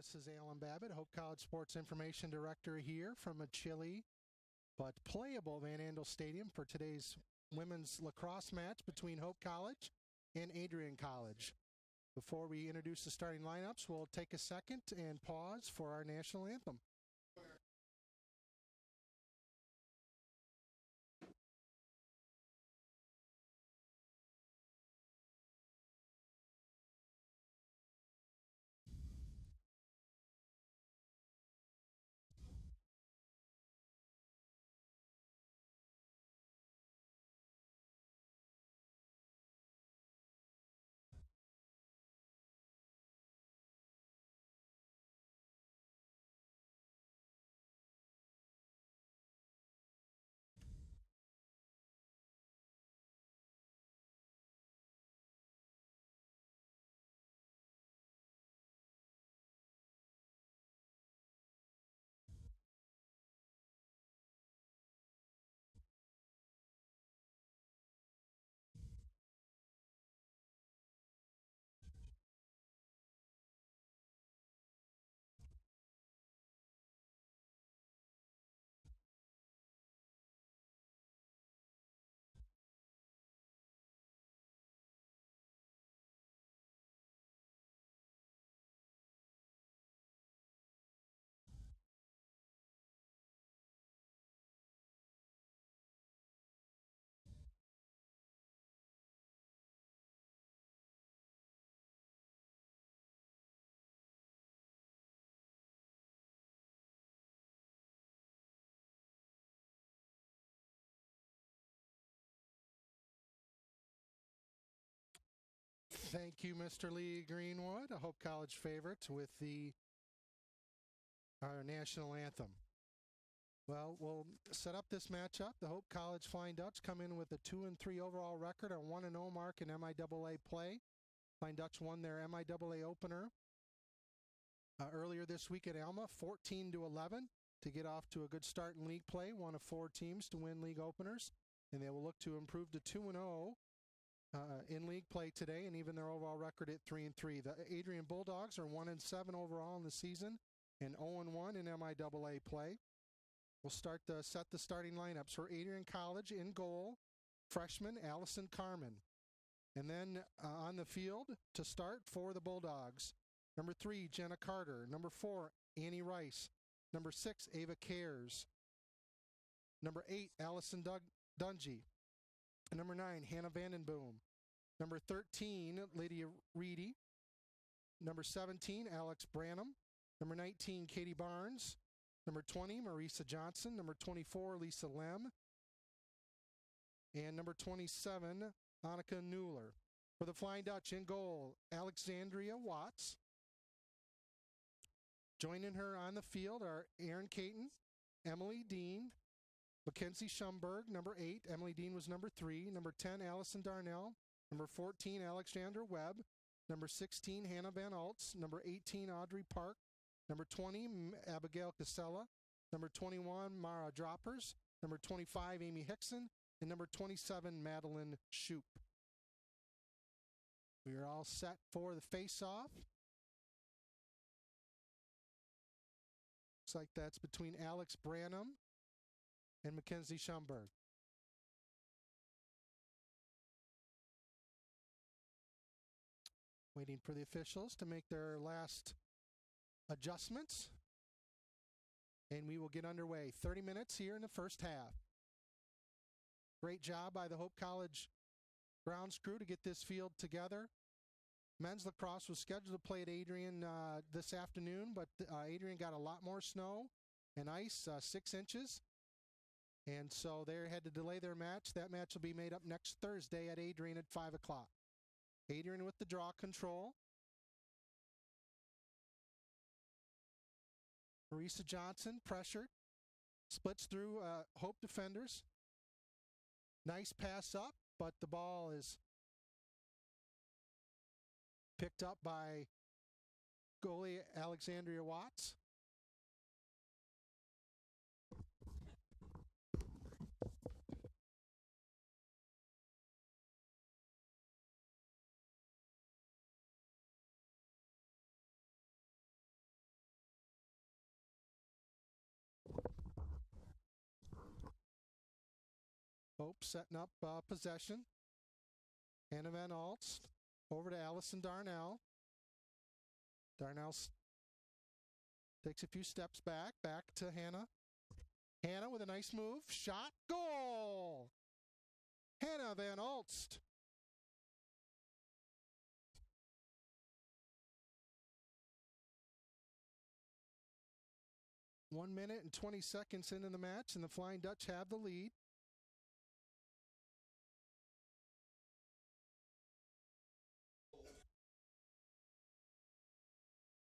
This is Alan Babbitt, Hope College Sports Information Director here from a chilly but playable Van Andel Stadium for today's women's lacrosse match between Hope College and Adrian College. Before we introduce the starting lineups, we'll take a second and pause for our national anthem. Thank you, Mr. Lee Greenwood, a Hope College favorite with our national anthem. Well, we'll set up this matchup. The Hope College Flying Dutch come in with a 2-3 overall record, a 1-0 mark in MIAA play. Flying Dutch won their MIAA opener earlier this week at Alma, 14-11, to get off to a good start in league play. One of 4 teams to win league openers, and they will look to improve to 2-0 in league play today, and even their overall record at 3-3. The Adrian Bulldogs are 1-7 overall in the season and 0-1 in MIAA play. We'll set the starting lineups for Adrian College. In goal, freshman Allison Carmen. And then on the field to start for the Bulldogs, number 3, Jenna Carter. Number 4, Annie Rice. Number 6, Ava Cares. Number 8, Allison Dungy. Number 9, Hannah Vandenboom. Number 13, Lydia Reedy. Number 17, Alex Branham. Number 19, Katie Barnes. Number 20, Marisa Johnson. Number 24, Lisa Lem. And number 27, Annika Newler. For the Flying Dutch, in goal, Alexandria Watts. Joining her on the field are Erin Caton, Emily Dean, Mackenzie Schumberg, number 8. Emily Dean was number 3. Number 10, Allison Darnell. Number 14, Alexandra Webb. Number 16, Hannah Van Altz. Number 18, Audrey Park. Number 20, Abigail Casella. Number 21, Mara Droppers. Number 25, Amy Hickson. And number 27, Madeline Shoup. We are all set for the face-off. Looks like that's between Alex Branham and Mackenzie Schumberg. Waiting for the officials to make their last adjustments. And we will get underway. 30 minutes here in the first half. Great job by the Hope College grounds crew to get this field together. Men's lacrosse was scheduled to play at Adrian this afternoon, but Adrian got a lot more snow and ice, 6 inches. And so they had to delay their match. That match will be made up next Thursday at Adrian at 5 o'clock. Adrian with the draw control. Marisa Johnson pressured. Splits through Hope defenders. Nice pass up, but the ball is picked up by goalie Alexandria Watts. Hope setting up possession. Hannah Van Alst over to Allison Darnell. Darnell takes a few steps back to Hannah. Hannah with a nice move. Shot. Goal! Hannah Van Alst. One minute and 20 seconds into the match, and the Flying Dutch have the lead.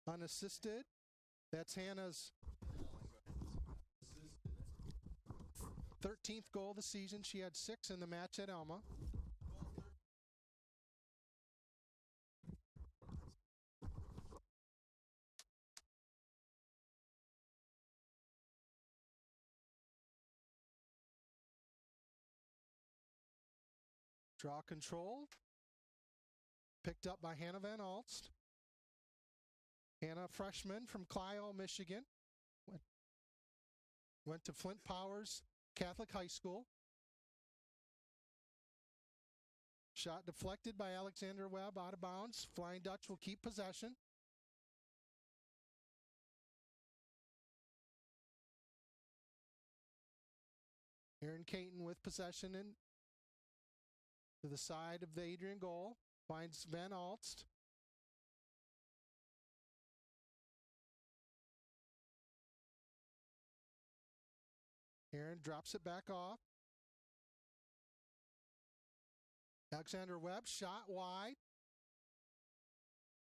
Unassisted. That's Hannah's 13th goal of the season. She had 6 in the match at Elma. Draw control. Picked up by Hannah Van Alst. Hannah, freshman from Clio, Michigan. Went to Flint Powers Catholic High School. Shot deflected by Alexander Webb, out of bounds. Flying Dutch will keep possession. Erin Caton with possession in to the side of the Adrian goal. Finds Van Alst. Erin drops it back off. Alexander Webb, shot wide.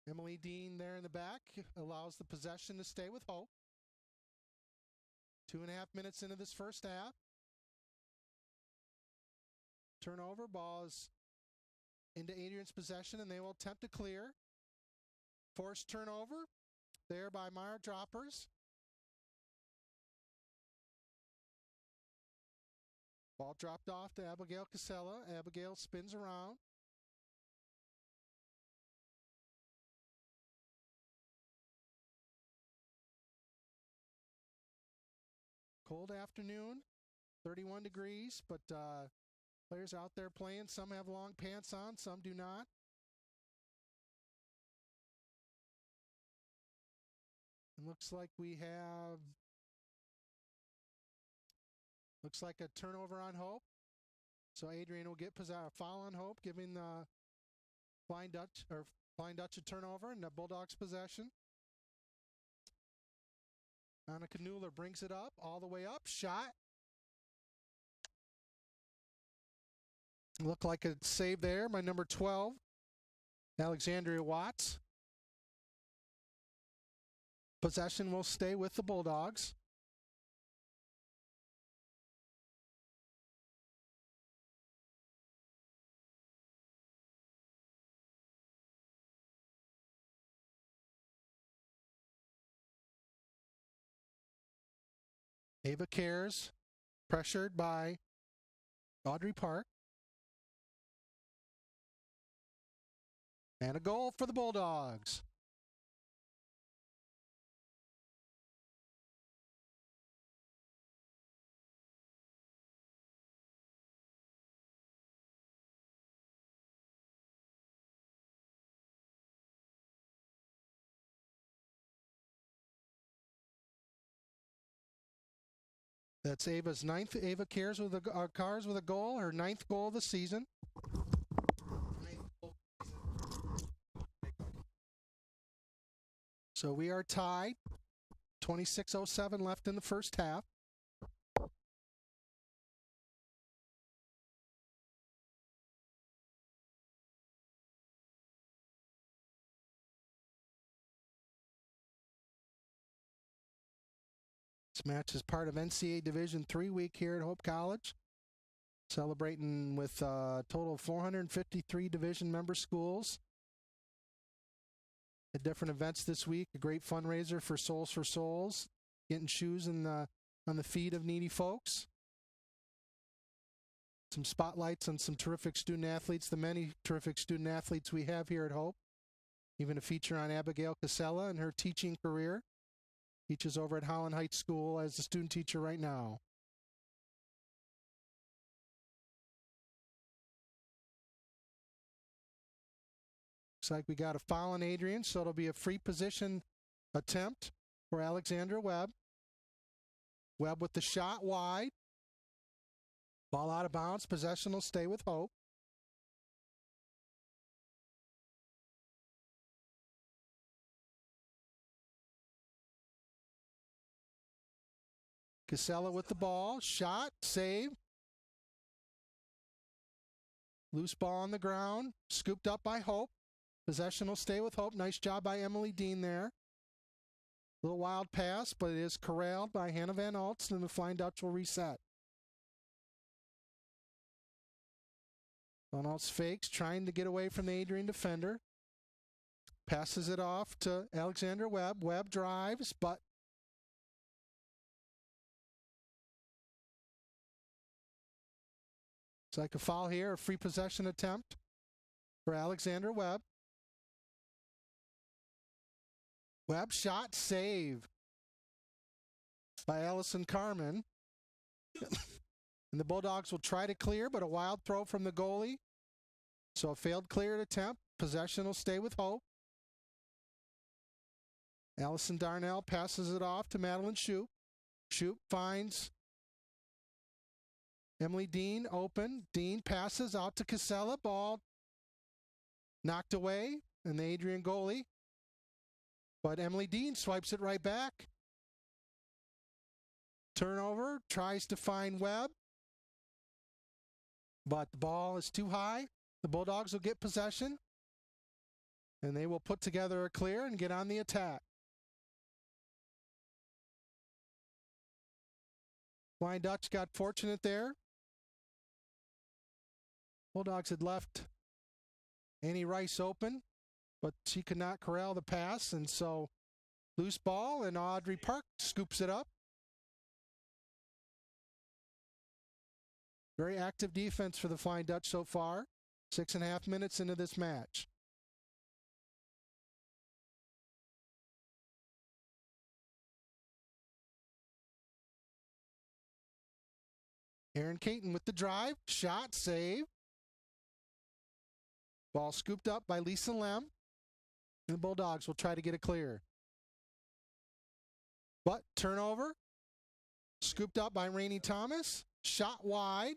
Emily Dean there in the back allows the possession to stay with Hope. 2.5 minutes into this first half. Turnover, ball is into Adrian's possession, and they will attempt to clear. Forced turnover there by Mara Droppers. Ball dropped off to Abigail Casella. Abigail spins around. Cold afternoon, 31 degrees, but players out there playing. Some have long pants on, some do not. It looks like we have a turnover on Hope. So Adrian will get a foul on Hope, giving the Flying Dutch a turnover and the Bulldogs possession. Annika Newler brings it up, all the way up, shot. Looked like a save there by number 12, Alexandria Watts. Possession will stay with the Bulldogs. Ava Cares, pressured by Audrey Park. And a goal for the Bulldogs. That's Ava's 9th. Ava Cares with Cars with a goal, her 9th goal of the season. So we are tied. 26:07 left in the first half. This match is part of NCAA Division III week here at Hope College. Celebrating with a total of 453 division member schools. At different events this week, a great fundraiser for Souls for Souls, getting shoes on the feet of needy folks. Some spotlights on some terrific student athletes, the many terrific student athletes we have here at Hope. Even a feature on Abigail Casella and her teaching career. Teaches over at Holland Heights School as a student teacher right now. Looks like we got a foul on Adrian, so it'll be a free position attempt for Alexandra Webb. Webb with the shot wide. Ball out of bounds. Possession will stay with Hope. Casella with the ball. Shot. Save. Loose ball on the ground. Scooped up by Hope. Possession will stay with Hope. Nice job by Emily Dean there. Little wild pass, but it is corralled by Hannah Van Alst, and the Flying Dutch will reset. Van Alst fakes, trying to get away from the Adrian defender. Passes it off to Alexandra Webb. Webb drives, but it's like a foul here, a free possession attempt for Alexandra Webb. Webb shot, save by Allison Carmen. And the Bulldogs will try to clear, but a wild throw from the goalie. So a failed cleared attempt. Possession will stay with Hope. Allison Darnell passes it off to Madeline Shoup. Shoup finds Emily Dean open. Dean passes out to Casella. Ball knocked away, and the Adrian goalie. But Emily Dean swipes it right back. Turnover, tries to find Webb. But the ball is too high. The Bulldogs will get possession. And they will put together a clear and get on the attack. Flying Dutch got fortunate there. Bulldogs had left Annie Rice open, but she could not corral the pass, and so loose ball, and Audrey Park scoops it up. Very active defense for the Flying Dutch so far. 6.5 minutes into this match. Erin Caton with the drive. Shot, save. Ball scooped up by Lisa Lem. And the Bulldogs will try to get a clear. But turnover. Scooped up by Rainey Thomas. Shot wide.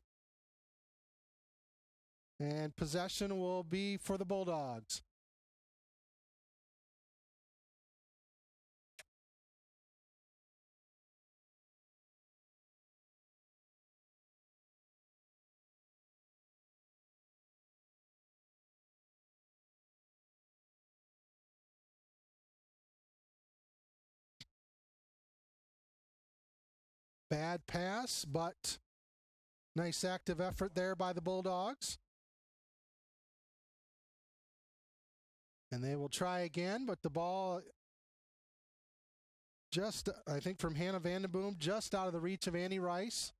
And possession will be for the Bulldogs. Bad pass, but nice active effort there by the Bulldogs. And they will try again, but the ball just, I think from Hannah Vandenboom, just out of the reach of Annie Rice.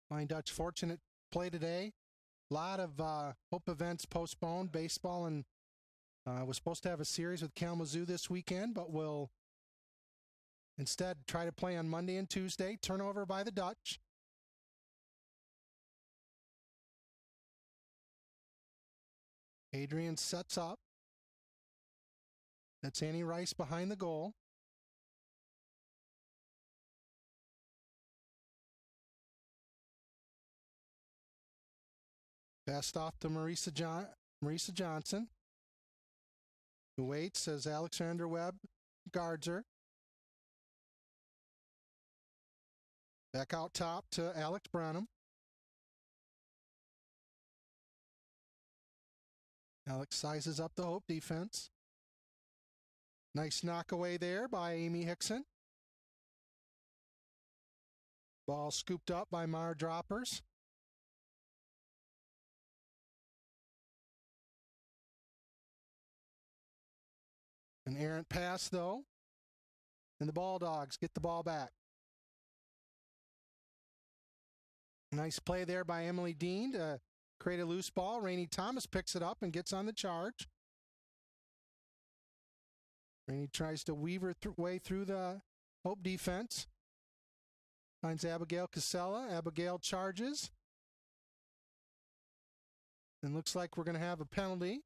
Flying Dutch fortunate play today. A lot of Hope events postponed. Baseball and was supposed to have a series with Kalamazoo this weekend, but will instead try to play on Monday and Tuesday. Turnover by the Dutch. Adrian sets up. That's Annie Rice behind the goal. Passed off to Marisa Johnson, who waits as Alexandra Webb guards her. Back out top to Alex Branham. Alex sizes up the Hope defense. Nice knockaway there by Amy Hickson. Ball scooped up by Mara Droppers. An errant pass, though, and the Bulldogs get the ball back. Nice play there by Emily Dean to create a loose ball. Rainey Thomas picks it up and gets on the charge. Rainey tries to weave her way through the Hope defense. Finds Abigail Casella. Abigail charges. And looks like we're going to have a penalty.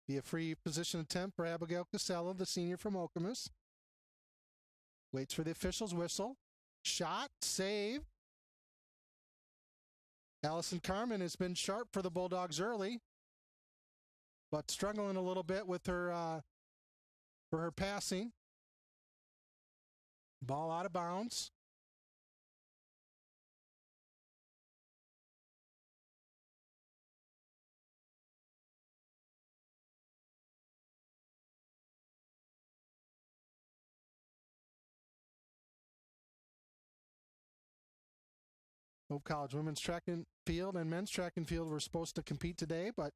Be a free position attempt for Abigail Casella, the senior from Okemos. Waits for the official's whistle. Shot, save. Allison Carmen has been sharp for the Bulldogs early, but struggling a little bit with her for her passing. Ball out of bounds. Hope College women's track and field and men's track and field were supposed to compete today, but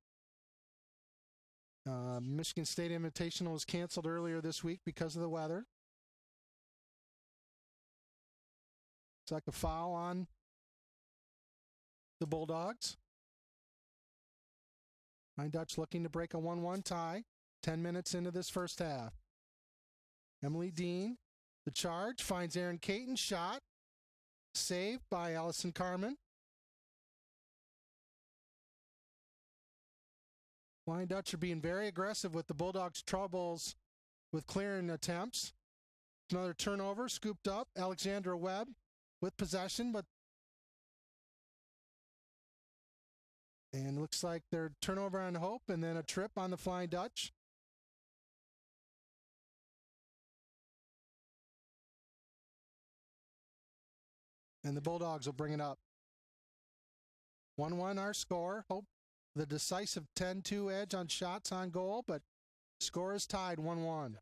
Michigan State Invitational was canceled earlier this week because of the weather. It's like a foul on the Bulldogs. Flying Dutch looking to break a 1-1 tie. 10 minutes into this first half. Emily Dean, the charge, finds Erin Caton, shot. Saved by Allison Carmen. Flying Dutch are being very aggressive with the Bulldogs' troubles with clearing attempts. Another turnover, scooped up. Alexandra Webb with possession, and looks like they're turnover on Hope and then a trip on the Flying Dutch. And the Bulldogs will bring it up. 1-1 our score. Hope the decisive 10-2 edge on shots on goal, but score is tied 1-1.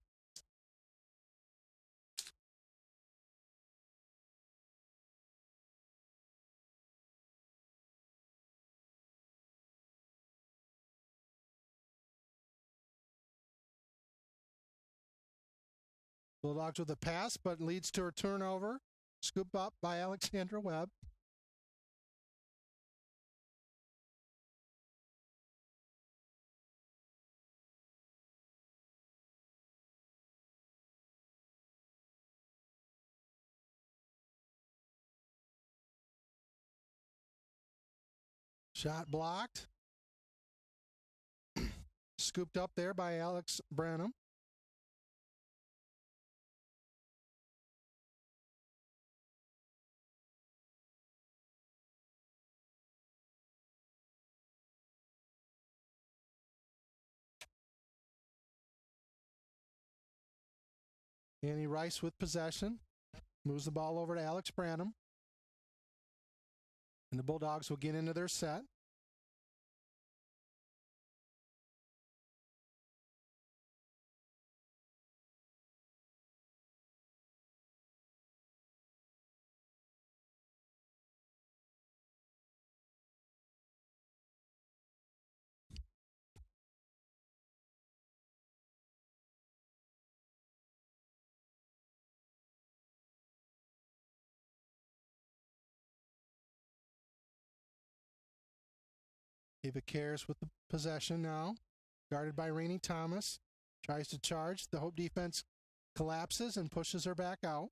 Bulldogs with a pass, but leads to a turnover. Scoop up by Alexandra Webb. Shot blocked. Scooped up there by Alex Branham. Annie Rice with possession. Moves the ball over to Alex Branham. And the Bulldogs will get into their set. Ava Cares with the possession now. Guarded by Rainey Thomas. Tries to charge. The Hope defense collapses and pushes her back out.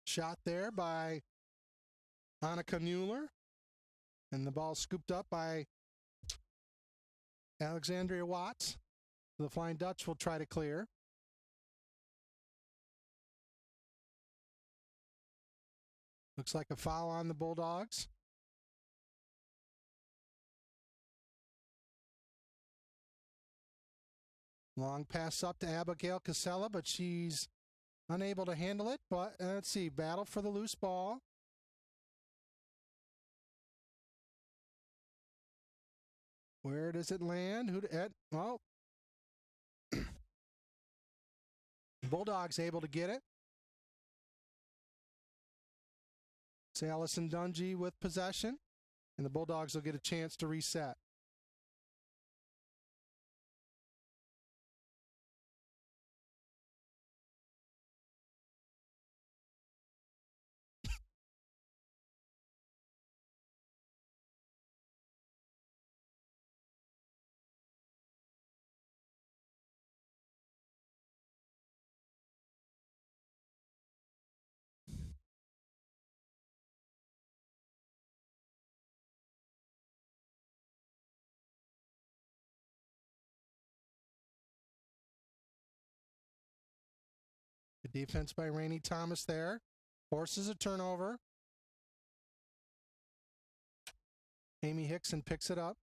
Shot there by Annika Mueller. And the ball scooped up by Alexandria Watts. The Flying Dutch will try to clear. Looks like a foul on the Bulldogs. Long pass up to Abigail Casella, but she's unable to handle it. But let's see, battle for the loose ball. Where does it land? Well, Bulldogs able to get it. It's Allison Dungy with possession, and the Bulldogs will get a chance to reset. The defense by Rainey Thomas there. Forces a turnover. Amy Hickson picks it up.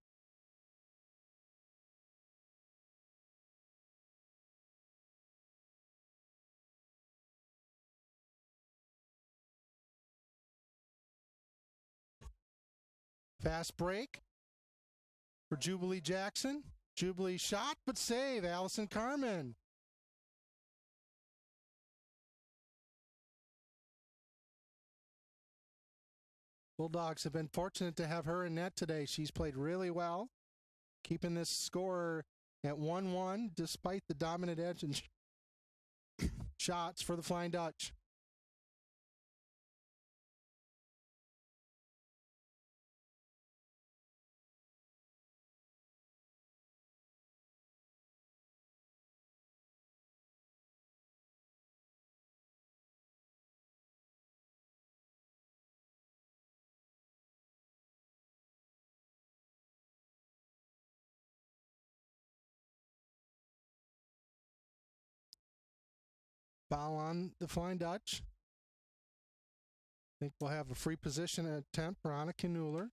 Fast break for Jubilee Jackson. Jubilee shot, but save. Allison Carmen. Bulldogs have been fortunate to have her in net today. She's played really well, keeping this score at 1-1 despite the dominant edge and shots for the Flying Dutch. Foul on the Flying Dutch. I think we'll have a free position attempt for Annika Nuller.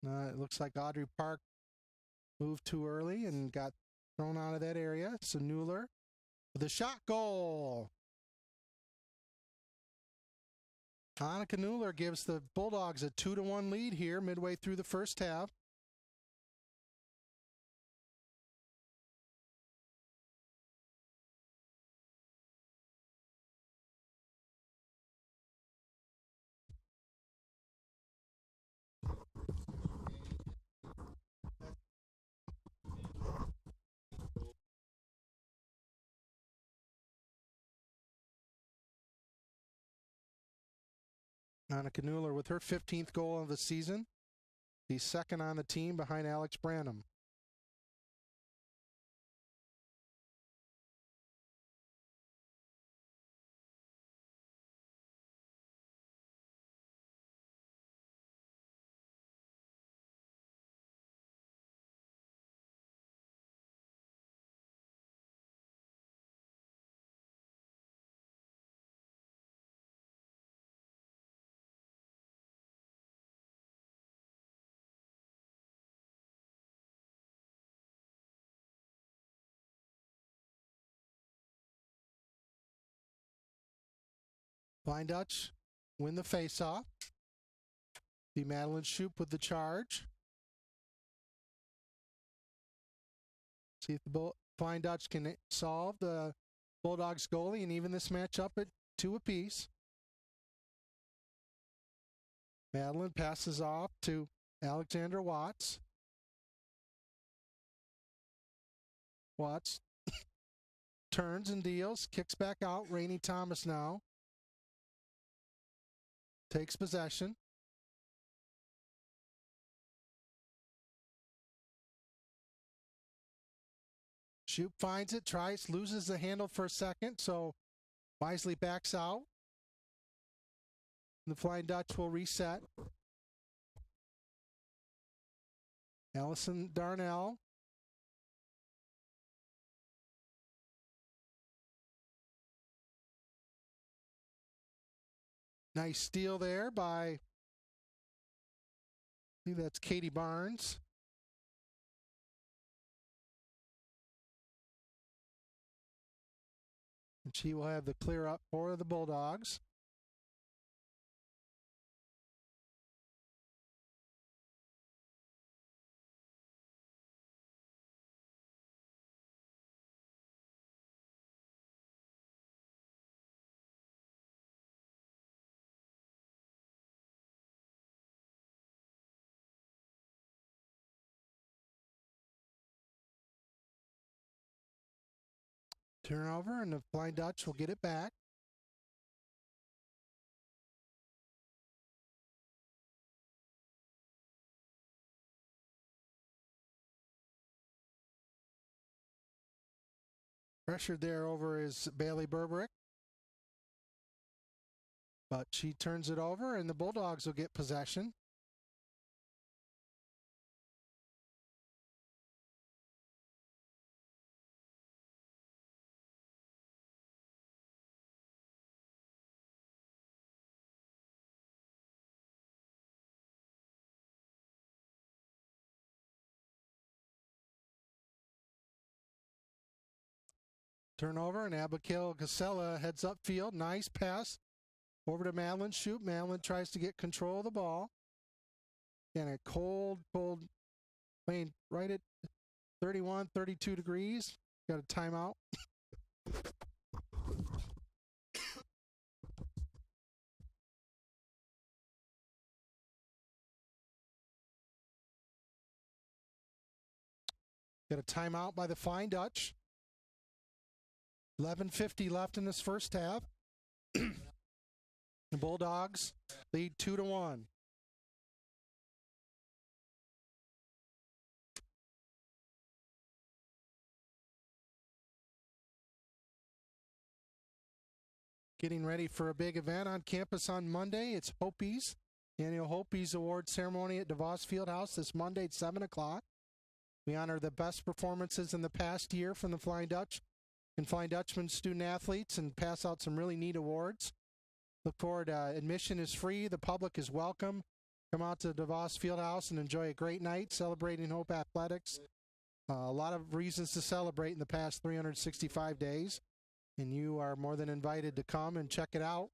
It looks like Audrey Park moved too early and got thrown out of that area. So Nuller with a shot goal. Annika Nuller gives the Bulldogs a 2-1 lead here midway through the first half. Annika Nuller with her 15th goal of the season. He's second on the team behind Alex Branham. Flying Dutch win the faceoff. The Madeline Shoup with the charge. See if the Flying Dutch can solve the Bulldogs goalie and even this match up at 2 apiece. Madeline passes off to Alexandra Watts. Watts turns and deals, kicks back out. Rainey Thomas now takes possession. Shoup finds it, tries, loses the handle for a second, so wisely backs out. The Flying Dutch will reset. Allison Darnell. Nice steal there by, I think that's Katie Barnes. And she will have the clear up for the Bulldogs. Turnover, and the Flying Dutch will get it back. Pressured there over is Bailey Berberick. But she turns it over, and the Bulldogs will get possession. Turnover, and Abigail Casella heads upfield. Nice pass over to Madeline Shoup. Madeline tries to get control of the ball. And a cold rain right at 31, 32 degrees. Got a timeout. Got a timeout by the Flying Dutch. 11:50 left in this first half. The Bulldogs lead 2-1. Getting ready for a big event on campus on Monday. It's Hopies, annual Hopies Award ceremony at DeVos Fieldhouse this Monday at 7 o'clock. We honor the best performances in the past year from the Flying Dutch and Flying Dutchman student athletes and pass out some really neat awards. Look forward. Admission is free. The public is welcome. Come out to DeVos Fieldhouse and enjoy a great night celebrating Hope Athletics. A lot of reasons to celebrate in the past 365 days, and you are more than invited to come and check it out.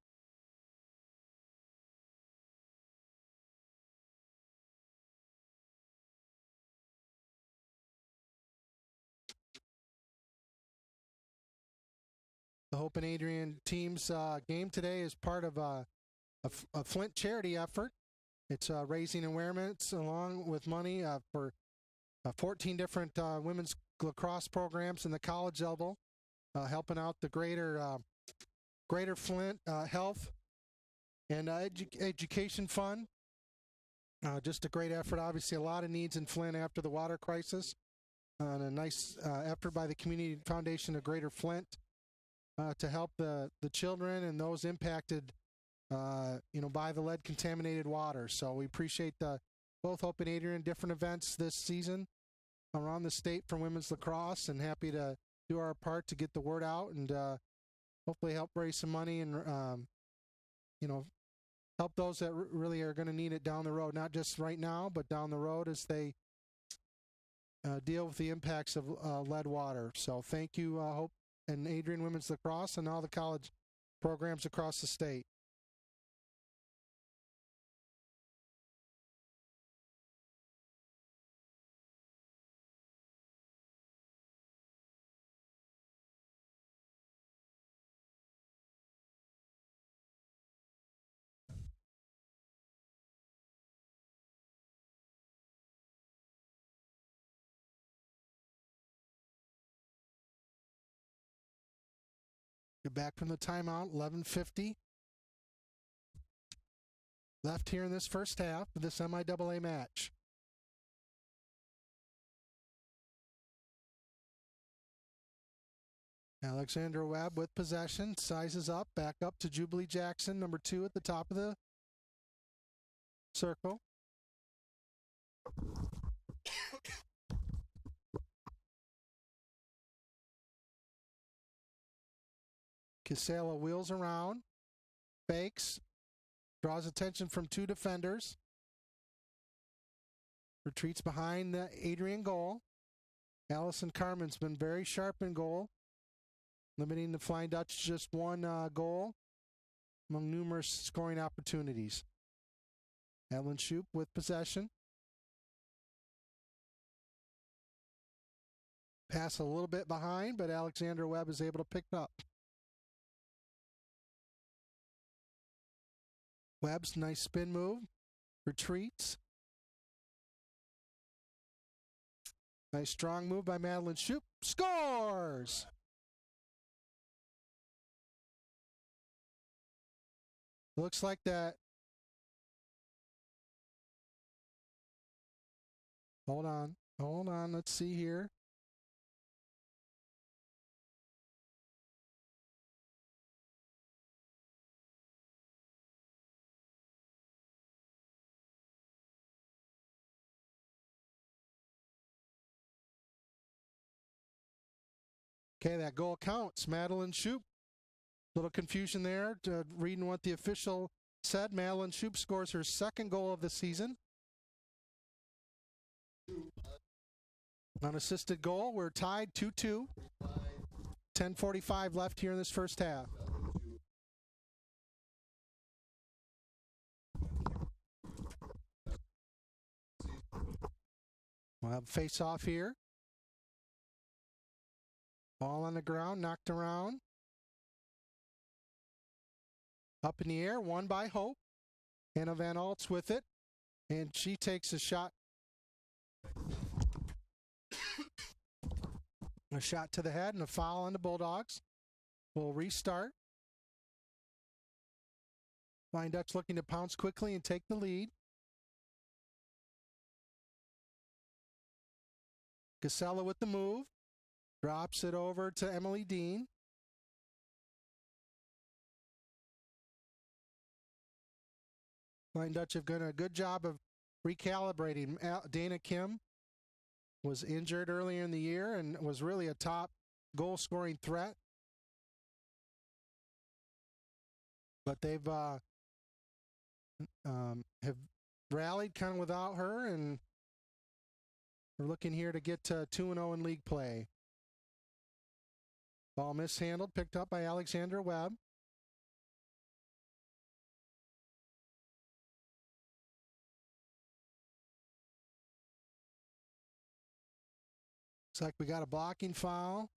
The Hope and Adrian team's game today is part of a Flint charity effort. It's raising awareness along with money for 14 different women's lacrosse programs in the college level, helping out the greater Flint health and education fund. Just a great effort. Obviously, a lot of needs in Flint after the water crisis. And a nice effort by the Community Foundation of Greater Flint to help the children and those impacted, by the lead-contaminated water. So we appreciate both Hope and Adrian different events this season around the state for women's lacrosse, and happy to do our part to get the word out and hopefully help raise some money and, help those that really are going to need it down the road, not just right now, but down the road as they deal with the impacts of lead water. So thank you, Hope and Adrian Women's Lacrosse and all the college programs across the state. You're back from the timeout, 11:50 left here in this first half of this MIAA match. Alexandra Webb with possession, sizes up, back up to Jubilee Jackson, number 2 at the top of the circle. Casella wheels around, fakes, draws attention from 2 defenders, retreats behind the Adrian goal. Allison Carmen's been very sharp in goal, limiting the Flying Dutch to just 1 goal among numerous scoring opportunities. Madeline Shoup with possession. Pass a little bit behind, but Alexandra Webb is able to pick it up. Webb's nice spin move, retreats. Nice strong move by Madeline Shoup, scores! Looks like that. Hold on, let's see here. Okay, that goal counts. Madeline Shoup. Little confusion there. Reading what the official said. Madeline Shoup scores her 2nd goal of the season. Unassisted goal. We're tied 2-2. 10:45 left here in this first half. We'll have a face-off here. Ball on the ground, knocked around. Up in the air, won by Hope. Hannah Van Alt's with it, and she takes a shot. A shot to the head and a foul on the Bulldogs. We'll restart. Flying Dutch looking to pounce quickly and take the lead. Casella with the move. Drops it over to Emily Dean. Flying Dutch have done a good job of recalibrating. Dana Kim was injured earlier in the year and was really a top goal-scoring threat. But they've have rallied kind of without her, and we're looking here to get to 2-0 in league play. Ball mishandled, picked up by Alexandra Webb. Looks like we got a blocking foul.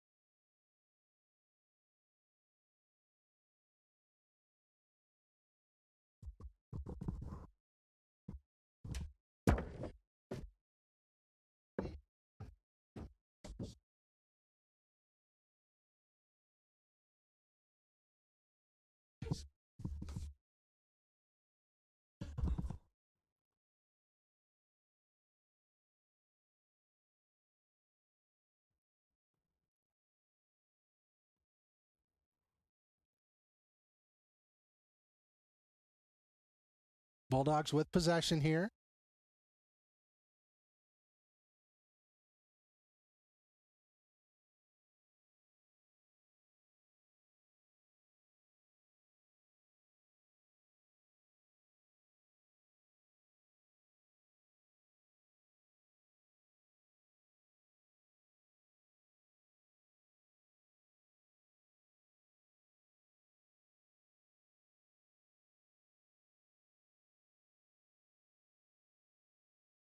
Bulldogs with possession here.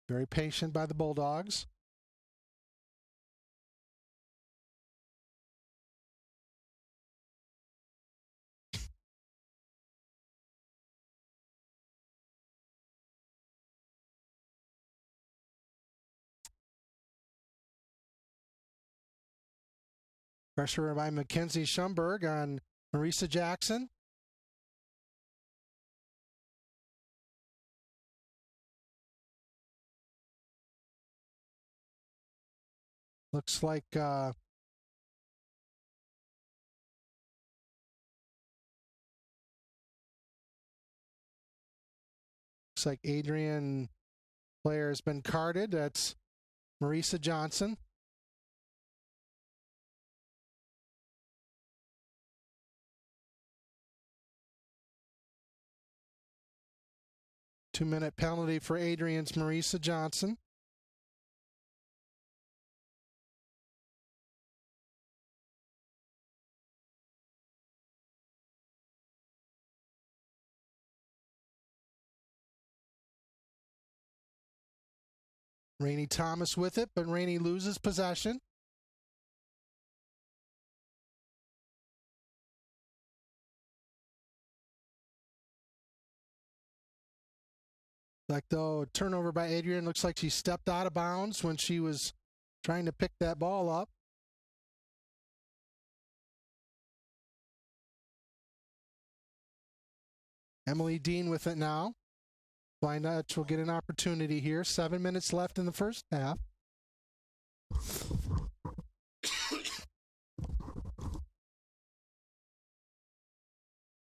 Very patient by the Bulldogs. Pressure by Mackenzie Schumberg on Marisa Jackson. Looks like looks like Adrian player has been carded. That's Marisa Johnson. Two-minute penalty for Adrian's Marisa Johnson. Rainey Thomas with it, but Rainey loses possession. Like though, turnover by Adrian. Looks like she stepped out of bounds when she was trying to pick that ball up. Emily Dean with it now. Flying Dutch will get an opportunity here. 7 minutes left in the first half.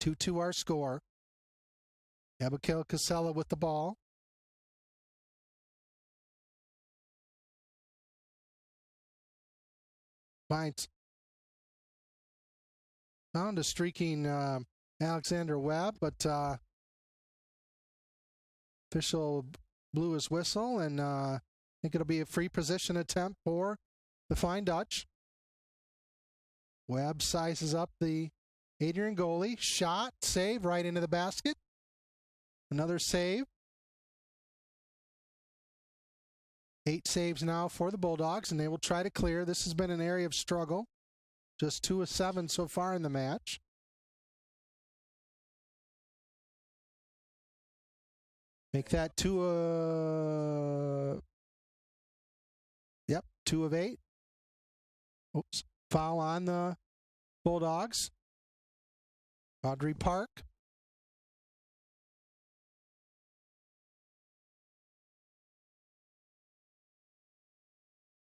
2-2 our score. Abigail Casella with the ball. Finds found a streaking Alexander Webb, but official blew his whistle, and I think it'll be a free position attempt for the Flying Dutch. Webb sizes up the Adrian goalie. Shot, save, right into the basket. Another save. 8 saves now for the Bulldogs, and they will try to clear. This has been an area of struggle. Just 2 of 7 so far in the match. Make that 2 of 8. Oops. Foul on the Bulldogs. Audrey Park.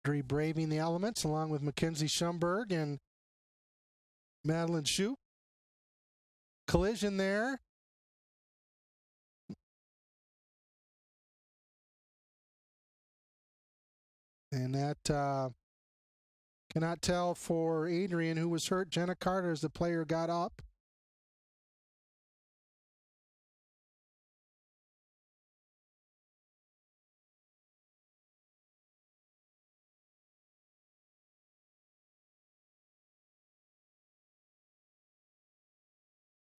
Audrey braving the elements along with Mackenzie Schumberg and Madeline Shoup. Collision there. And that cannot tell for Adrian, who was hurt. Jenna Carter, as the player got up.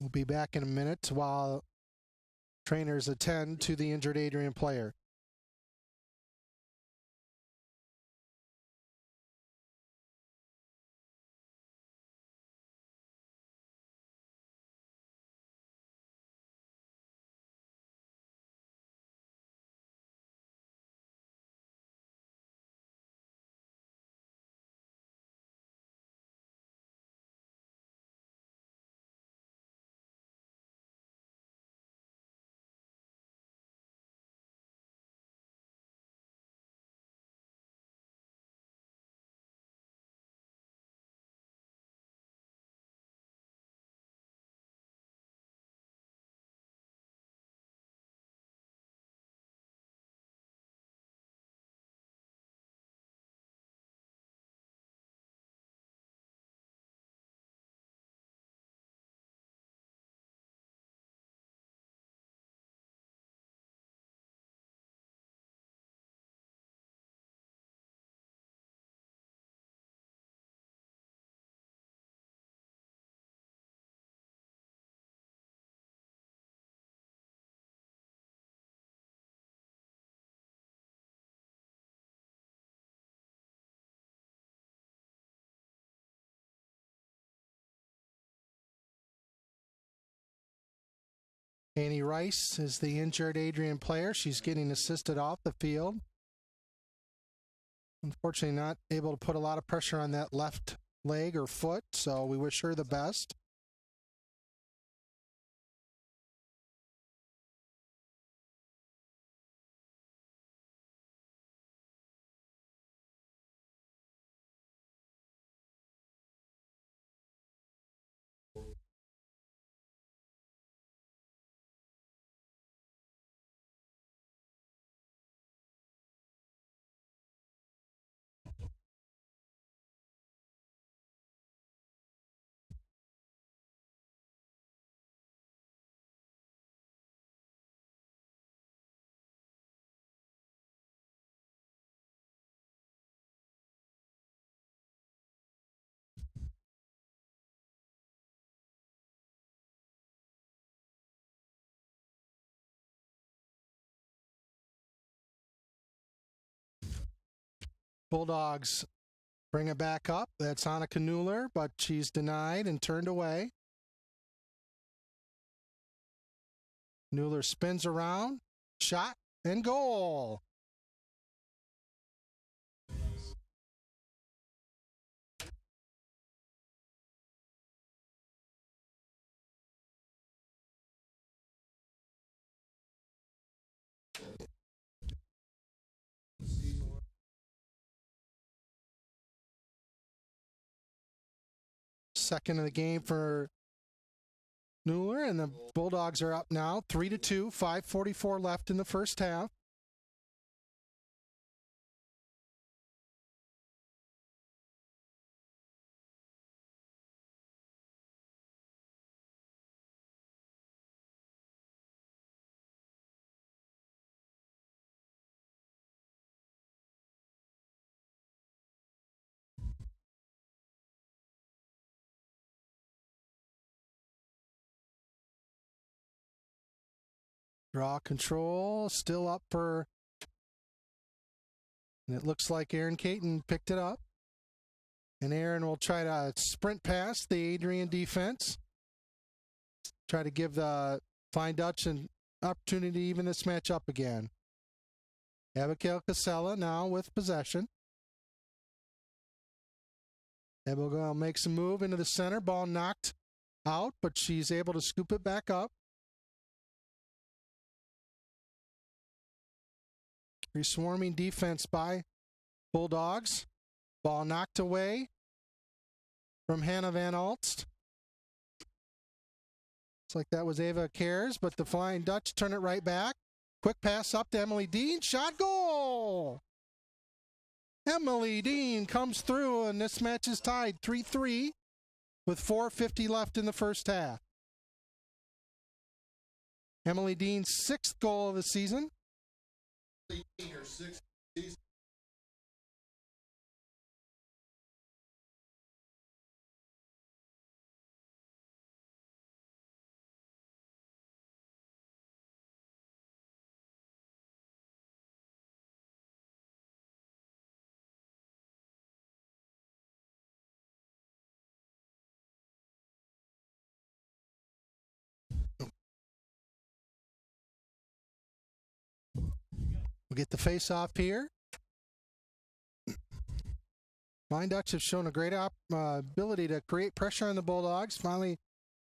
We'll be back in a minute while trainers attend to the injured Adrian player. Annie Rice is the injured Adrian player. She's getting assisted off the field. Unfortunately, not able to put a lot of pressure on that left leg or foot, so we wish her the best. Bulldogs bring it back up. That's Annika Nuller, but she's denied and turned away. Nuller spins around, shot, and goal. Second of the game for Nuller, and the Bulldogs are up now 3-2, 5:44 left in the first half. Draw control, still up for, and it looks like Aaron Caton picked it up. And Aaron will try to sprint past the Adrian defense. Try to give the Flying Dutch an opportunity to even this match up again. Abigail Casella now with possession. Abigail makes a move into the center. Ball knocked out, but she's able to scoop it back up. Swarming defense by Bulldogs. Ball knocked away from Hannah Van Alst. Looks like that was Ava Cares, but the Flying Dutch turn it right back. Quick pass up to Emily Dean. Shot, goal! Emily Dean comes through, and this match is tied 3-3 with 4:50 left in the first half. Emily Dean's 6th goal of the season. Her 6th season. We'll get the face-off here. Flying Dutch have shown a great ability to create pressure on the Bulldogs, finally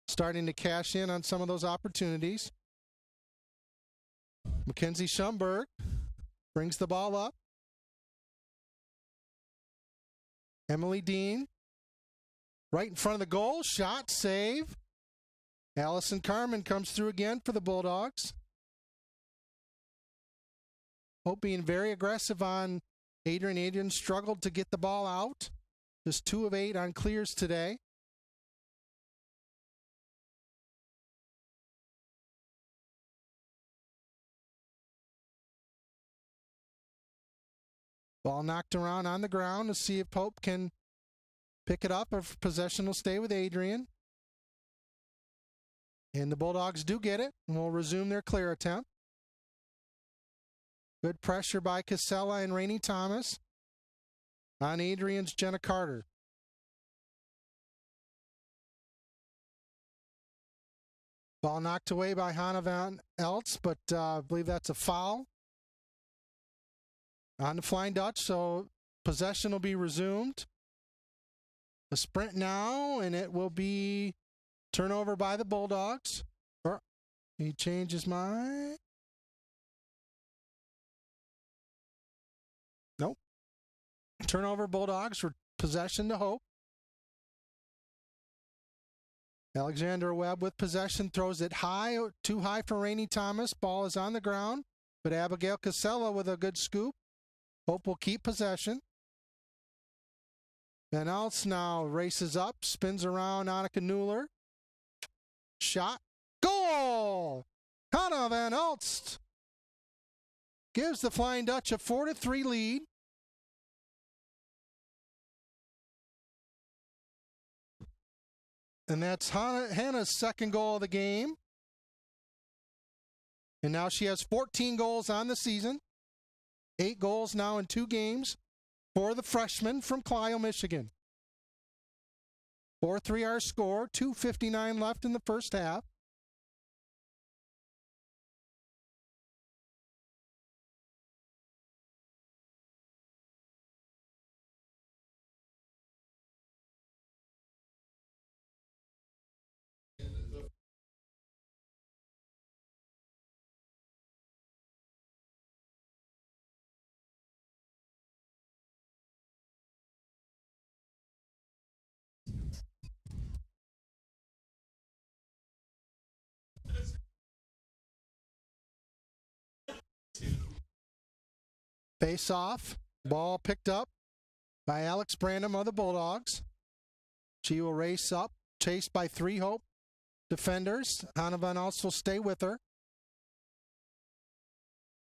starting to cash in on some of those opportunities. Mackenzie Schumberg brings the ball up. Emily Dean right in front of the goal. Shot, save. Allison Carmen comes through again for the Bulldogs. Hope being very aggressive on Adrian. Adrian struggled to get the ball out. Just 2 of 8 on clears today. Ball knocked around on the ground to see if Pope can pick it up, or if possession will stay with Adrian. And the Bulldogs do get it, and will resume their clear attempt. Good pressure by Casella and Rainey Thomas on Adrian's Jenna Carter. Ball knocked away by Hannah Van Eltz, but I believe that's a foul on the Flying Dutch, so possession will be resumed. A sprint now, and it will be turnover by the Bulldogs. He changed his mind. Nope. Turnover Bulldogs for possession to Hope. Alexandra Webb with possession, throws it high, too high for Rainey Thomas. Ball is on the ground, but Abigail Casella with a good scoop. Hope will keep possession. Van Elst now races up, spins around Annika Newler. Shot, goal! Hannah Van Elst gives the Flying Dutch a 4-3 lead. And that's Hannah's 2nd goal of the game. And now she has 14 goals on the season. 8 goals now in 2 games for the freshman from Clio, Michigan. 4-3 our score, 2:59 left in the first half. Face off, ball picked up by Alex Brandom of the Bulldogs. She will race up, chased by 3 Hope defenders. Hannah Van Elst will stay with her.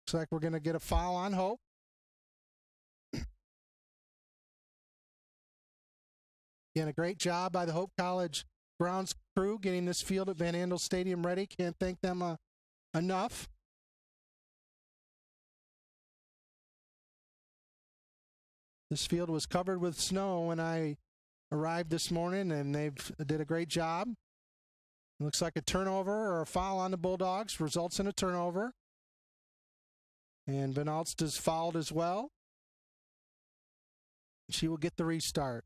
Looks like we're going to get a foul on Hope. Again, a great job by the Hope College grounds crew getting this field at Van Andel Stadium ready. Can't thank them enough. This field was covered with snow when I arrived this morning, and they did a great job. It looks like a turnover or a foul on the Bulldogs results in a turnover. And Van Alst is fouled as well. She will get the restart.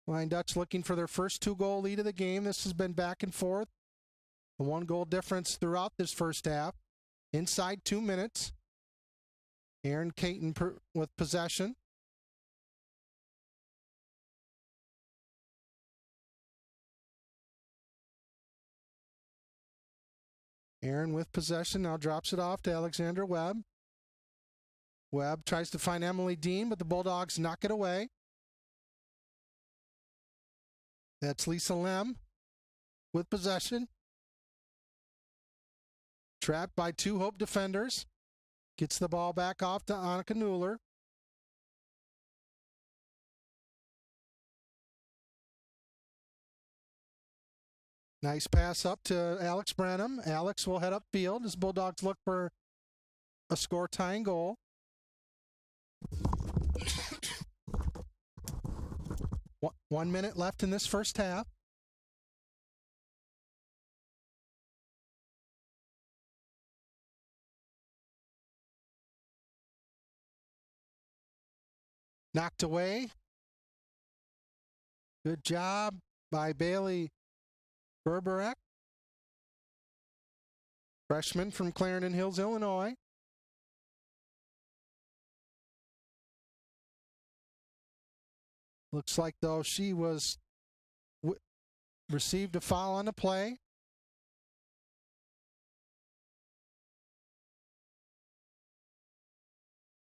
Flying Dutch looking for their first 2-goal lead of the game. This has been back and forth. A 1-goal difference throughout this first half. Inside 2 minutes. Aaron Caton with possession. Aaron with possession, now drops it off to Alexandra Webb. Webb tries to find Emily Dean, but the Bulldogs knock it away. That's Lisa Lem with possession. Trapped by 2 Hope defenders. Gets the ball back off to Annika Newler. Nice pass up to Alex Branham. Alex will head upfield as Bulldogs look for a score-tying goal. One minute left in this first half. Knocked away. Good job by Bailey Berberek, freshman from Clarendon Hills, Illinois. Looks like, though, she was received a foul on the play.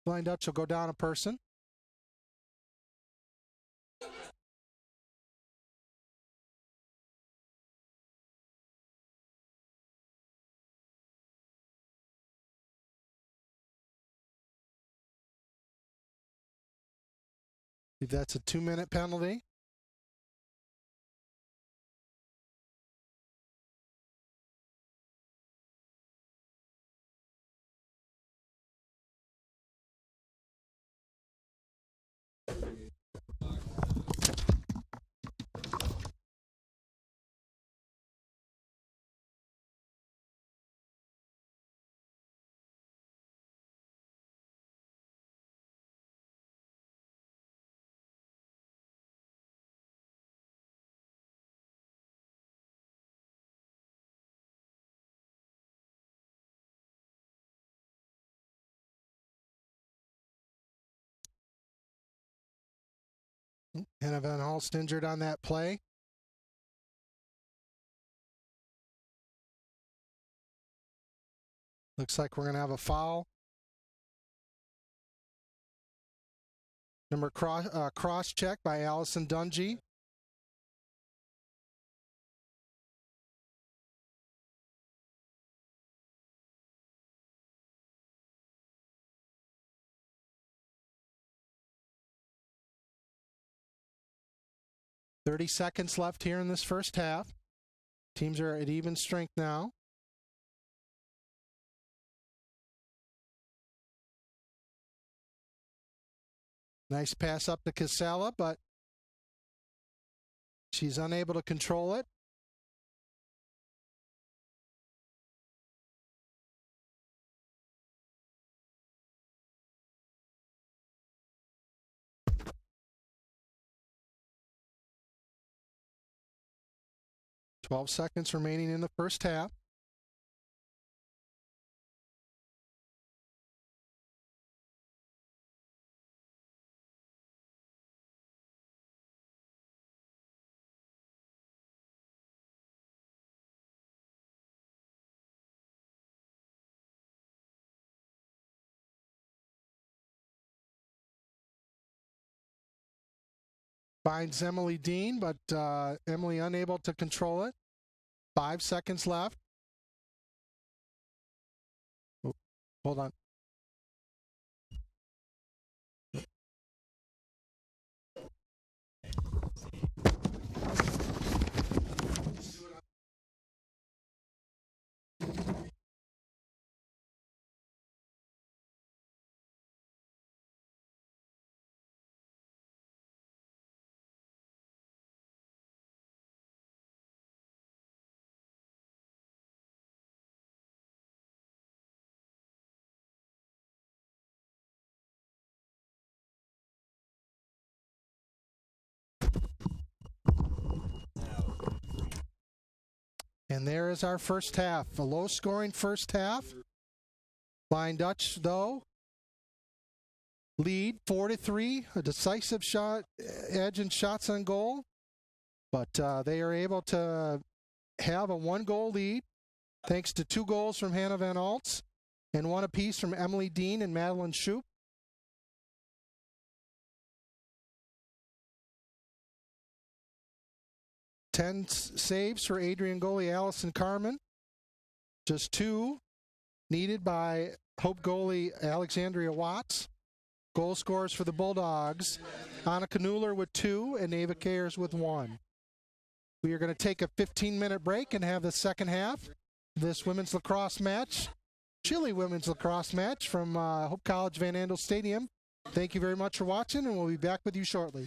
Flying Dutch will go down a person. That's a 2-minute penalty. Hannah Van Halst injured on that play. Looks like we're going to have a foul. Number cross check by Allison Dungy. .30 seconds left here in this first half. Teams are at even strength now. Nice pass up to Casella, but she's unable to control it. .12 seconds remaining in the first half. Finds Emily Dean, but Emily unable to control it. 5 seconds left. Oh, hold on. And there is our first half. A low-scoring first half. Flying Dutch, though, lead 4-3. A decisive shot, edge in shots on goal. But they are able to have a 1-goal lead thanks to 2 goals from Hannah Van Alts and 1 apiece from Emily Dean and Madeline Shoup. Ten saves for Adrian goalie Allison Carmen. Just 2 needed by Hope goalie Alexandria Watts. Goal scorers for the Bulldogs: Annika Nuller with 2 and Ava Kayers with 1. We are going to take a 15-minute break and have the second half of this women's lacrosse match, chilly women's lacrosse match from Hope College Van Andel Stadium. Thank you very much for watching, and we'll be back with you shortly.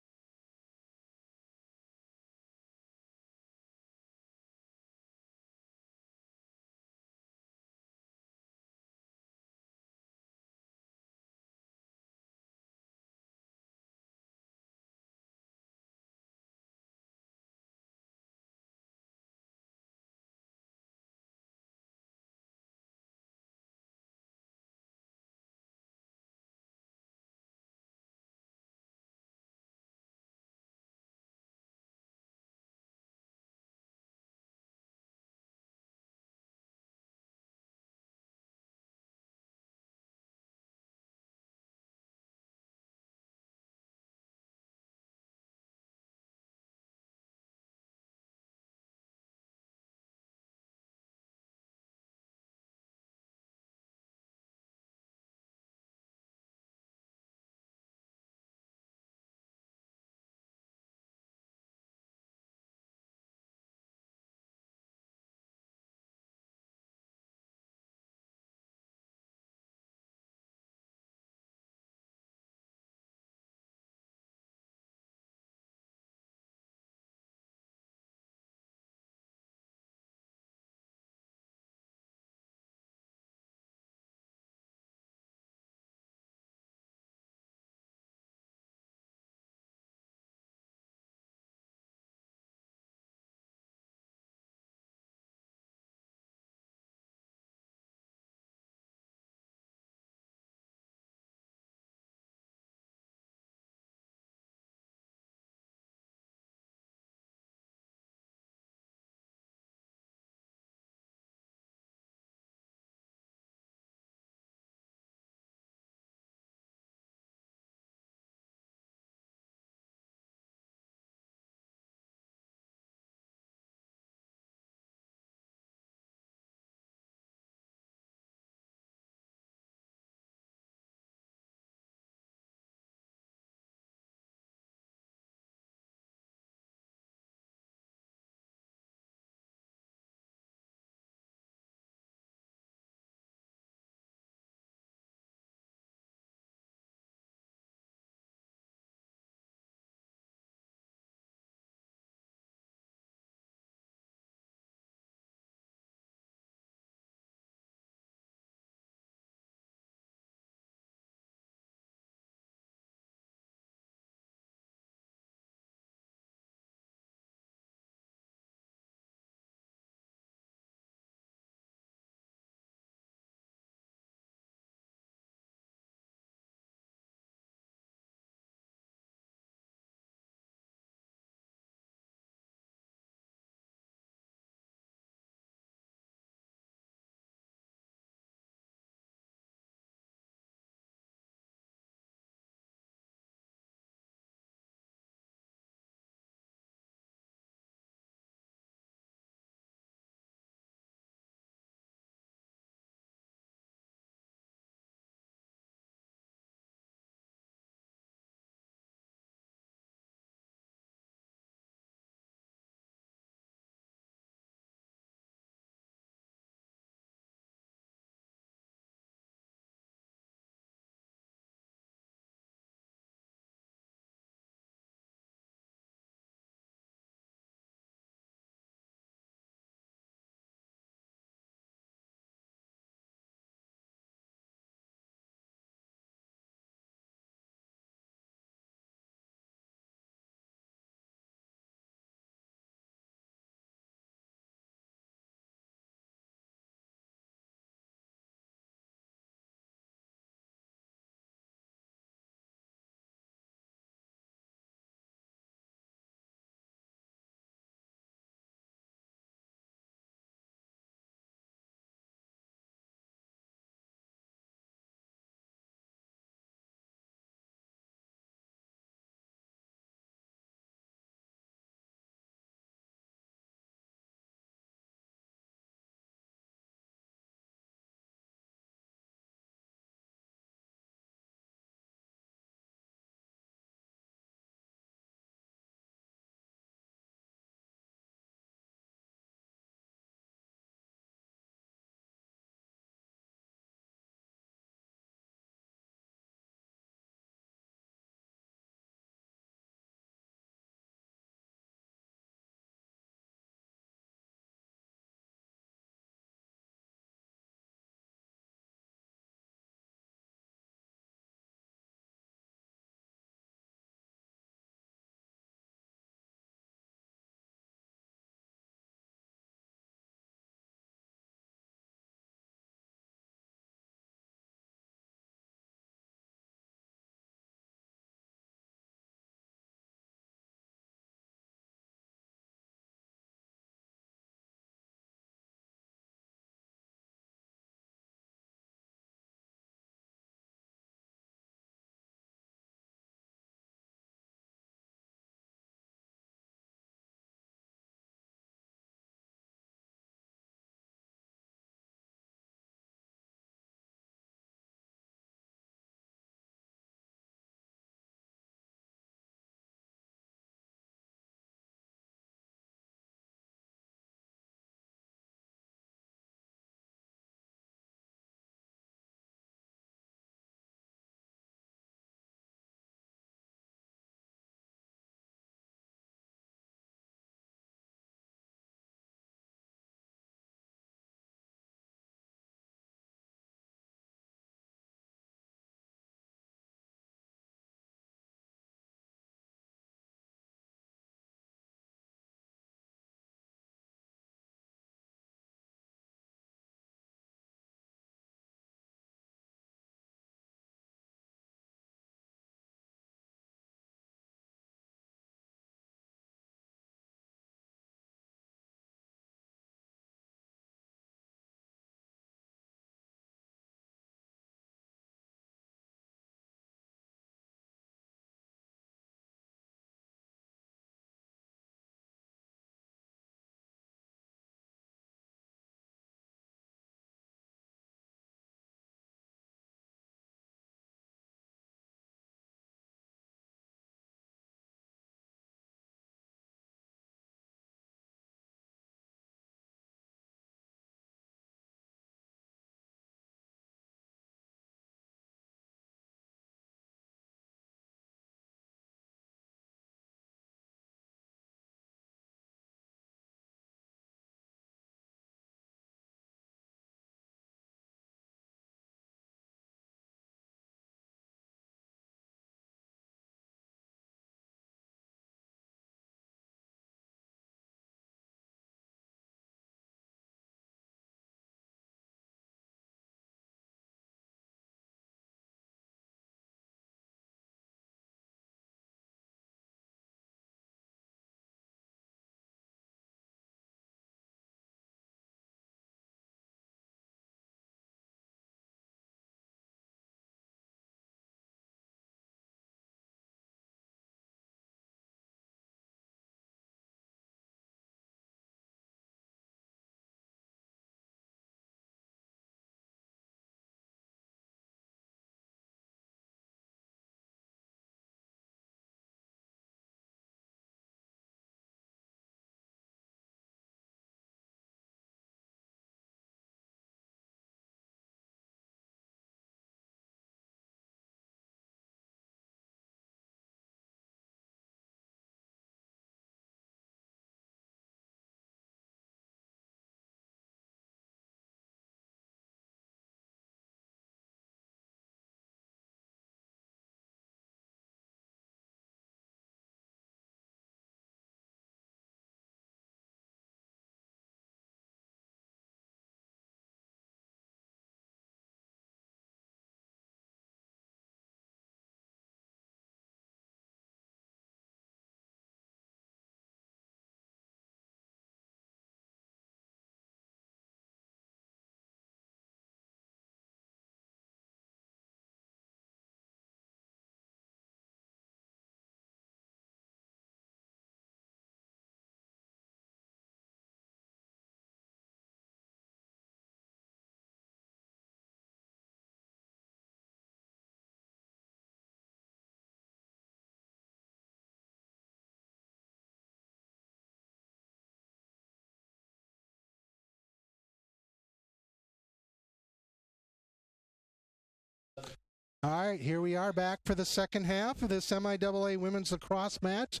All right, here we are back for the second half of this MIAA women's lacrosse match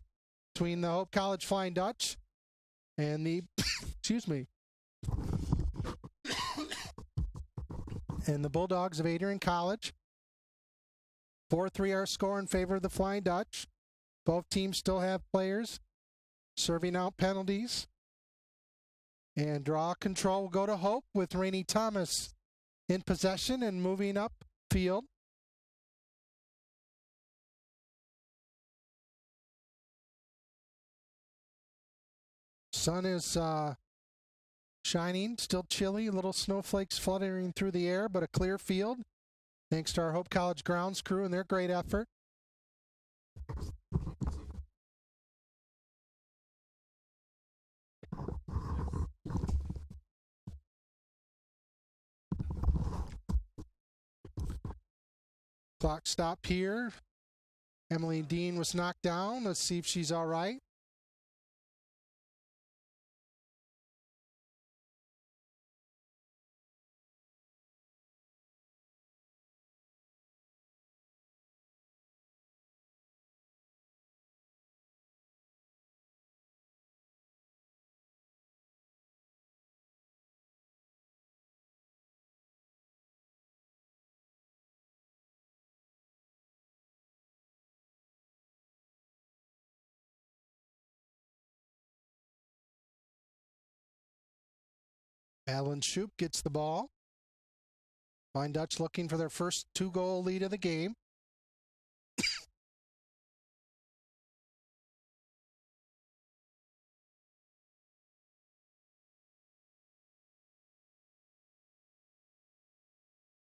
between the Hope College Flying Dutch and the, excuse me, and the Bulldogs of Adrian College. 4-3 our score in favor of the Flying Dutch. Both teams still have players serving out penalties. And draw control will go to Hope with Rainey Thomas in possession and moving up field. Sun is shining, still chilly, little snowflakes fluttering through the air, but a clear field. Thanks to our Hope College grounds crew and their great effort. Clock stop here. Emily Dean was knocked down. Let's see if she's all right. Alan Shoup gets the ball. Flying Dutch looking for their first 2-goal lead of the game.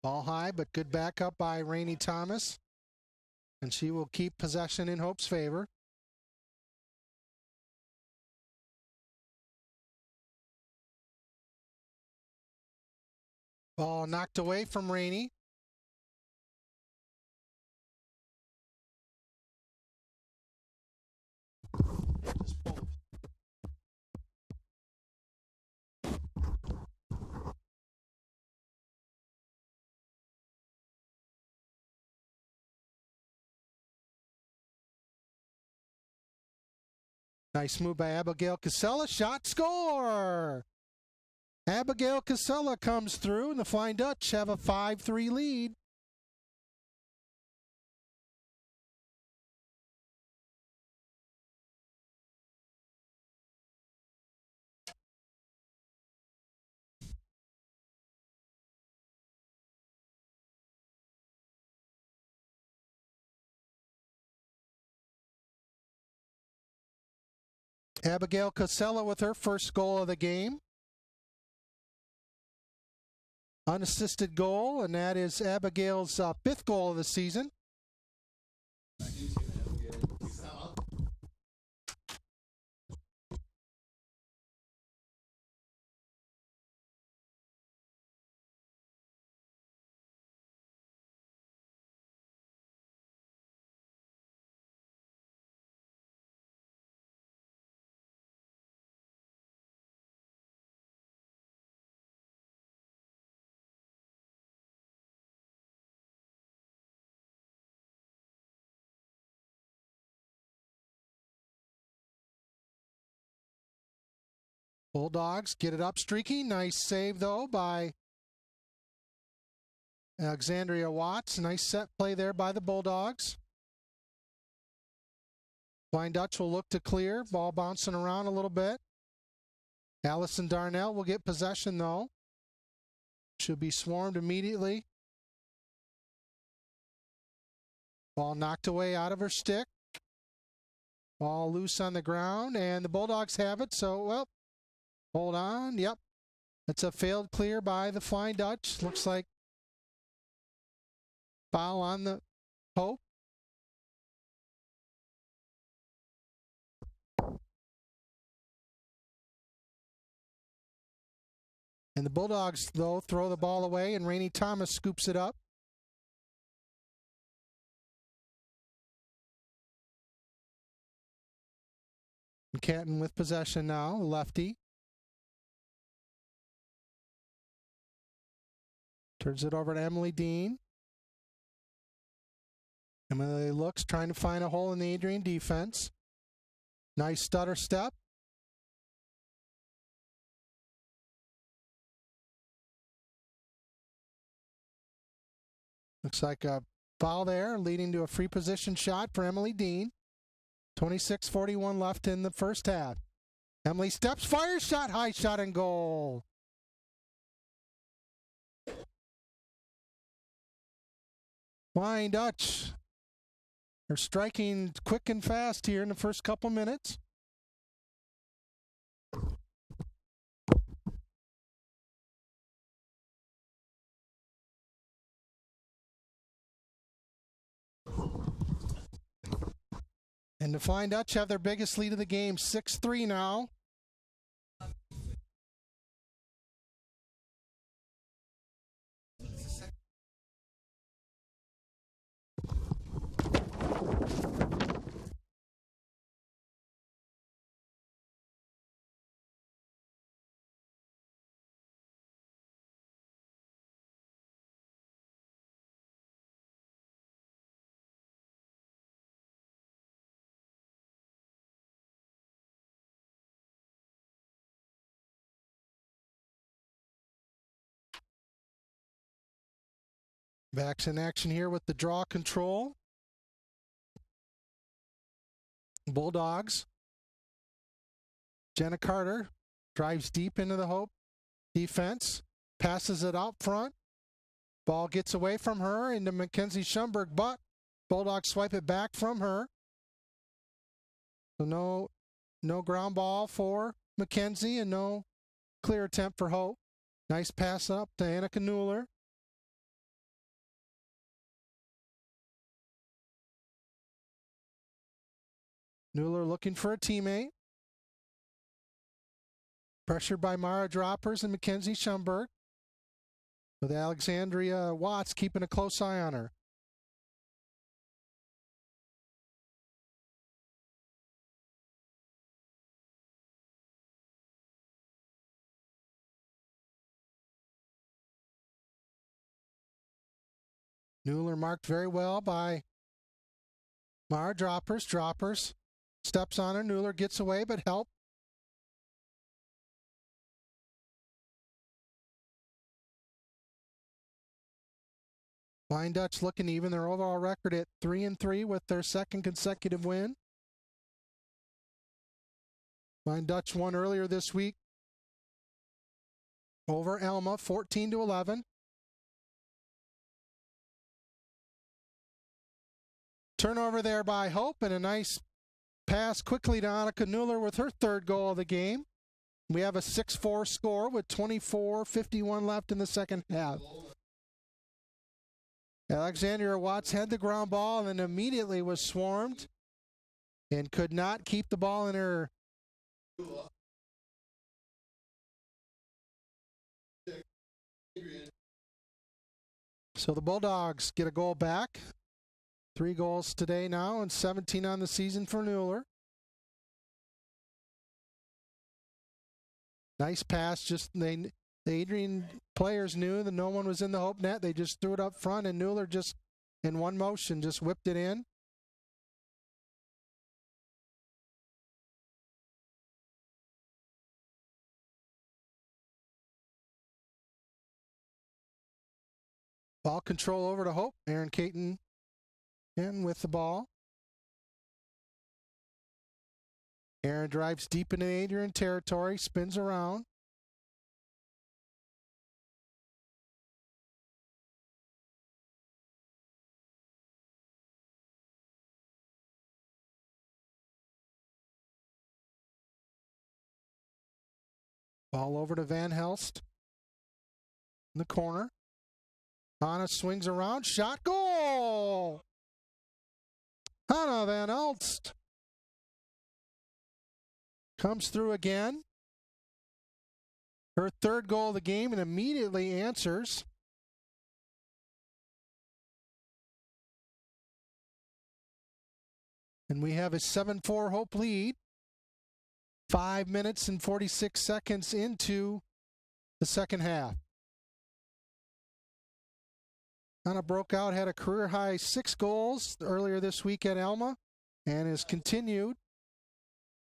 Ball high, but good backup by Rainey Thomas. And she will keep possession in Hope's favor. Ball knocked away from Rainey. Nice move by Abigail Casella. Shot, score! Abigail Casella comes through, and the Flying Dutch have a 5-3 lead. Abigail Casella with her first goal of the game. Unassisted goal, and that is Abigail's 5th goal of the season. Bulldogs get it up streaky. Nice save, though, by Alexandria Watts. Nice set play there by the Bulldogs. Flying Dutch will look to clear. Ball bouncing around a little bit. Allison Darnell will get possession, though. Should be swarmed immediately. Ball knocked away out of her stick. Ball loose on the ground, and the Bulldogs have it. So, well, hold on. Yep. It's a failed clear by the Flying Dutch. Looks like foul on the Hope. And the Bulldogs, though, throw the ball away, and Rainey Thomas scoops it up. Canton with possession now, lefty. Turns it over to Emily Dean. Emily looks, trying to find a hole in the Adrian defense. Nice stutter step. Looks like a foul there, leading to a free position shot for Emily Dean. 26:41 left in the first half. Emily steps, fires, shot, high shot, and goal. Flying Dutch. They're striking quick and fast here in the first couple minutes. And the Flying Dutch have their biggest lead of the game, 6-3 now. Backs in action here with the draw control. Bulldogs. Jenna Carter drives deep into the Hope defense, passes it out front. Ball gets away from her into Mackenzie Schumberg, but Bulldogs swipe it back from her. So no ground ball for Mackenzie and no clear attempt for Hope. Nice pass up to Annika Newler. Newler looking for a teammate. Pressured by Mara Droppers and Mackenzie Schumberg, with Alexandria Watts keeping a close eye on her. Newler marked very well by Mara Droppers. Droppers steps on her. Newler gets away, but help. Flying Dutch looking even their overall record at 3-3 with their second consecutive win. Flying Dutch won earlier this week over Elma, 14-11. Turnover there by Hope, and a nice pass quickly to Annika Newler with her third goal of the game. We have a 6-4 score with 24:51 left in the second half. Alexandria Watts had the ground ball and then immediately was swarmed and could not keep the ball in her. So the Bulldogs get a goal back. 3 goals today now and 17 on the season for Newler. Nice pass. Just the Adrian players knew that no one was in the Hope net. They just threw it up front, and Newler just in one motion just whipped it in. Ball control over to Hope. Aaron Caton in with the ball. Aaron drives deep into Adrian territory, spins around. Ball over to Van Helst in the corner. Anna swings around, shot, goal! Anna Van Helst comes through again. Her third goal of the game and immediately answers. And we have a 7-4 Hope lead. 5 minutes and 46 seconds into the second half. kind of broke out, had a career-high 6 goals earlier this week at Alma, and has continued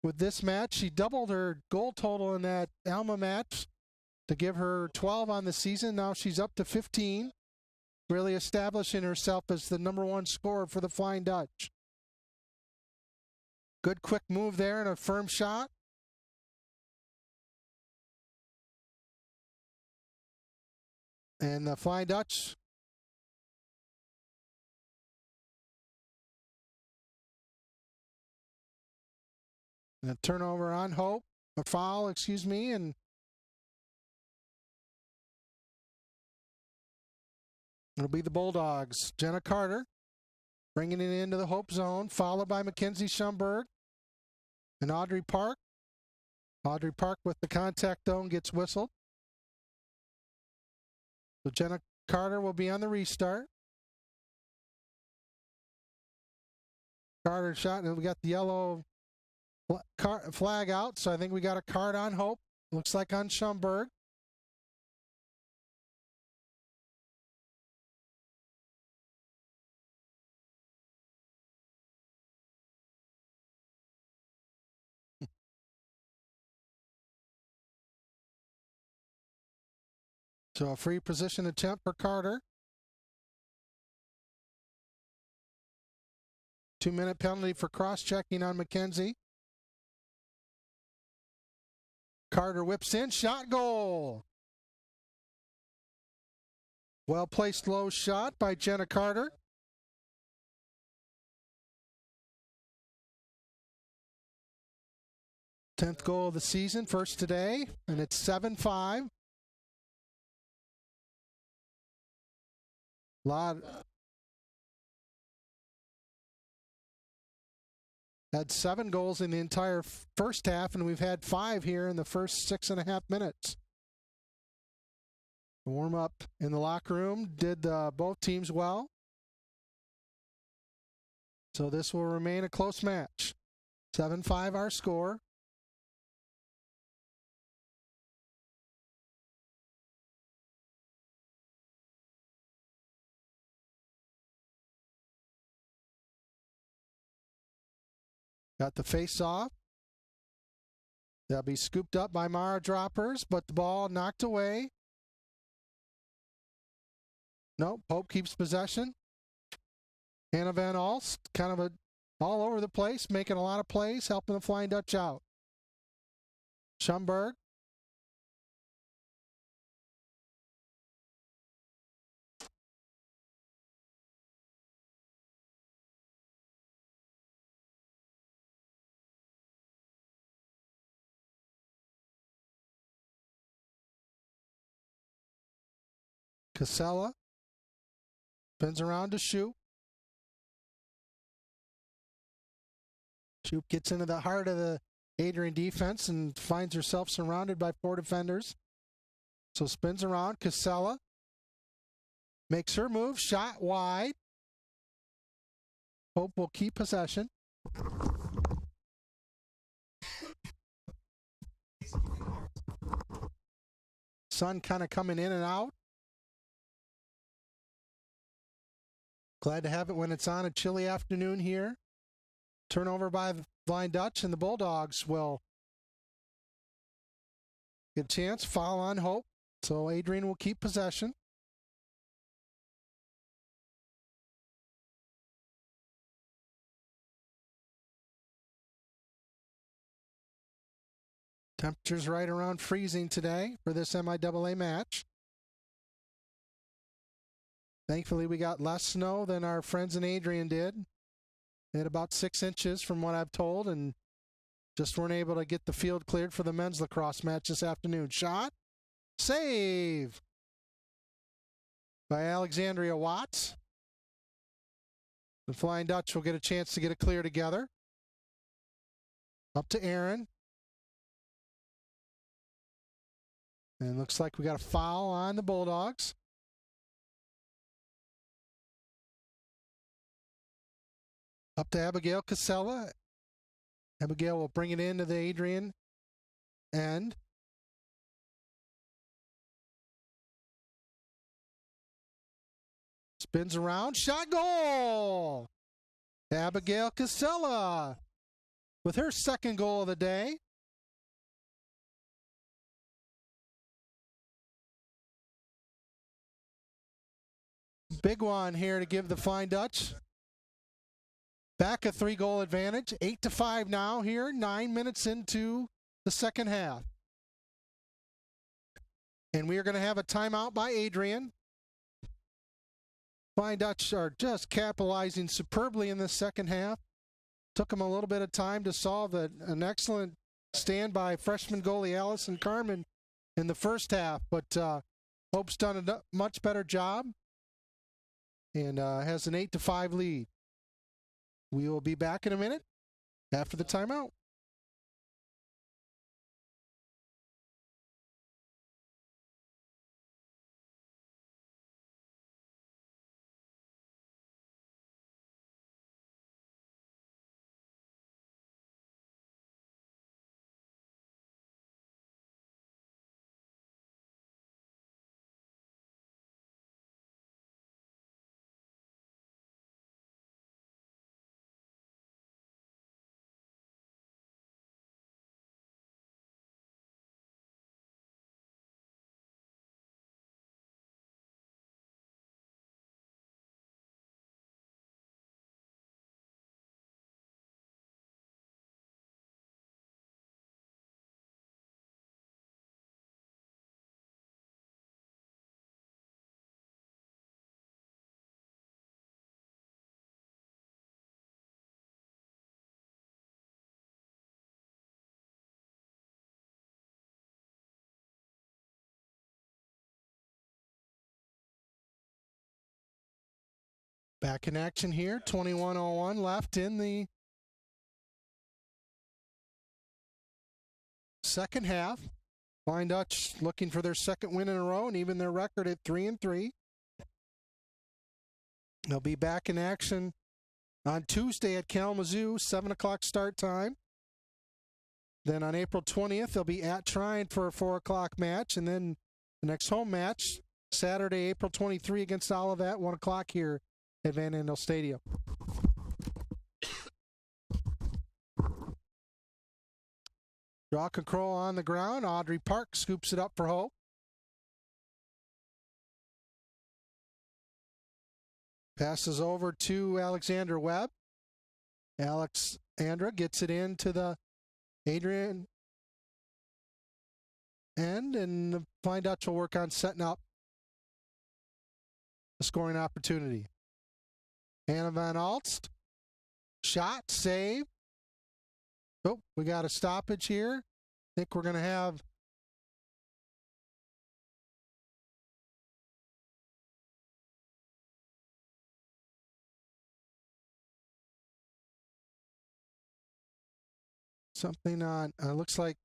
with this match. She doubled her goal total in that Alma match to give her 12 on the season. Now she's up to 15, really establishing herself as the #1 scorer for the Flying Dutch. Good quick move there and a firm shot. And the Flying Dutch and a turnover on Hope, a foul, excuse me, and it'll be the Bulldogs. Jenna Carter bringing it into the Hope zone, followed by Mackenzie Schumberg and Audrey Park. Audrey Park with the contact zone gets whistled. So Jenna Carter will be on the restart. Carter shot, and we got the yellow flag out, so I think we got a card on Hope. Looks like on Schumberg. So a free position attempt for Carter. 2-minute penalty for cross-checking on Mackenzie. Carter whips in, shot, goal. Well-placed low shot by Jenna Carter. Tenth goal of the season, first today, and it's 7-5. Had 7 goals in the entire first half, and we've had 5 here in the first 6.5 minutes. The warm-up in the locker room did both teams well. So this will remain a close match. 7-5 our score. Got the face-off. They'll be scooped up by Mara Droppers, but the ball knocked away. Nope, Pope keeps possession. Hannah Van Alst, kind of all over the place, making a lot of plays, helping the Flying Dutch out. Schumberg. Casella spins around to Shoop. Shoop gets into the heart of the Adrian defense and finds herself surrounded by 4 defenders. So spins around. Casella makes her move. Shot wide. Hope will keep possession. Sun kind of coming in and out. Glad to have it when it's on a chilly afternoon here. Turnover by the Flying Dutch, and the Bulldogs will get a chance. Foul on Hope. So Adrian will keep possession. Temperatures right around freezing today for this MIAA match. Thankfully, we got less snow than our friends in Adrian did. They had about 6 inches from what I've told, and just weren't able to get the field cleared for the men's lacrosse match this afternoon. Shot. Save by Alexandria Watts. The Flying Dutch will get a chance to get it clear together. Up to Aaron. And looks like we got a foul on the Bulldogs. Up to Abigail Casella. Abigail will bring it into the Adrian end. Spins around, shot, goal! Abigail Casella with her second goal of the day. Big one here to give the Flying Dutch back a 3-goal advantage. 8-5 now here, 9 minutes into the second half. And we are going to have a timeout by Adrian. Flying Dutch are just capitalizing superbly in the second half. Took them a little bit of time to solve an excellent stand by freshman goalie Allison Carmen in the first half, but Hope's done a much better job and has an 8-5 lead. We will be back in a minute after the timeout. Back in action here, 21:01 left in the second half. Flying Dutch looking for their second win in a row and even their record at 3-3. They'll be back in action on Tuesday at Kalamazoo, 7 o'clock start time. Then on April 20th, they'll be at Tryon for a 4 o'clock match. And then the next home match, Saturday, April 23 against Olivet, 1 o'clock here at Van Andel Stadium. Draw control on the ground. Audrey Park scoops it up for Hope. Passes over to Alexandra Webb. Alexandra gets it into the Adrian end, and the Flying Dutch will work on setting up a scoring opportunity. Hannah Van Alst, shot, save. Oh, we got a stoppage here. I think we're going to have something on, looks like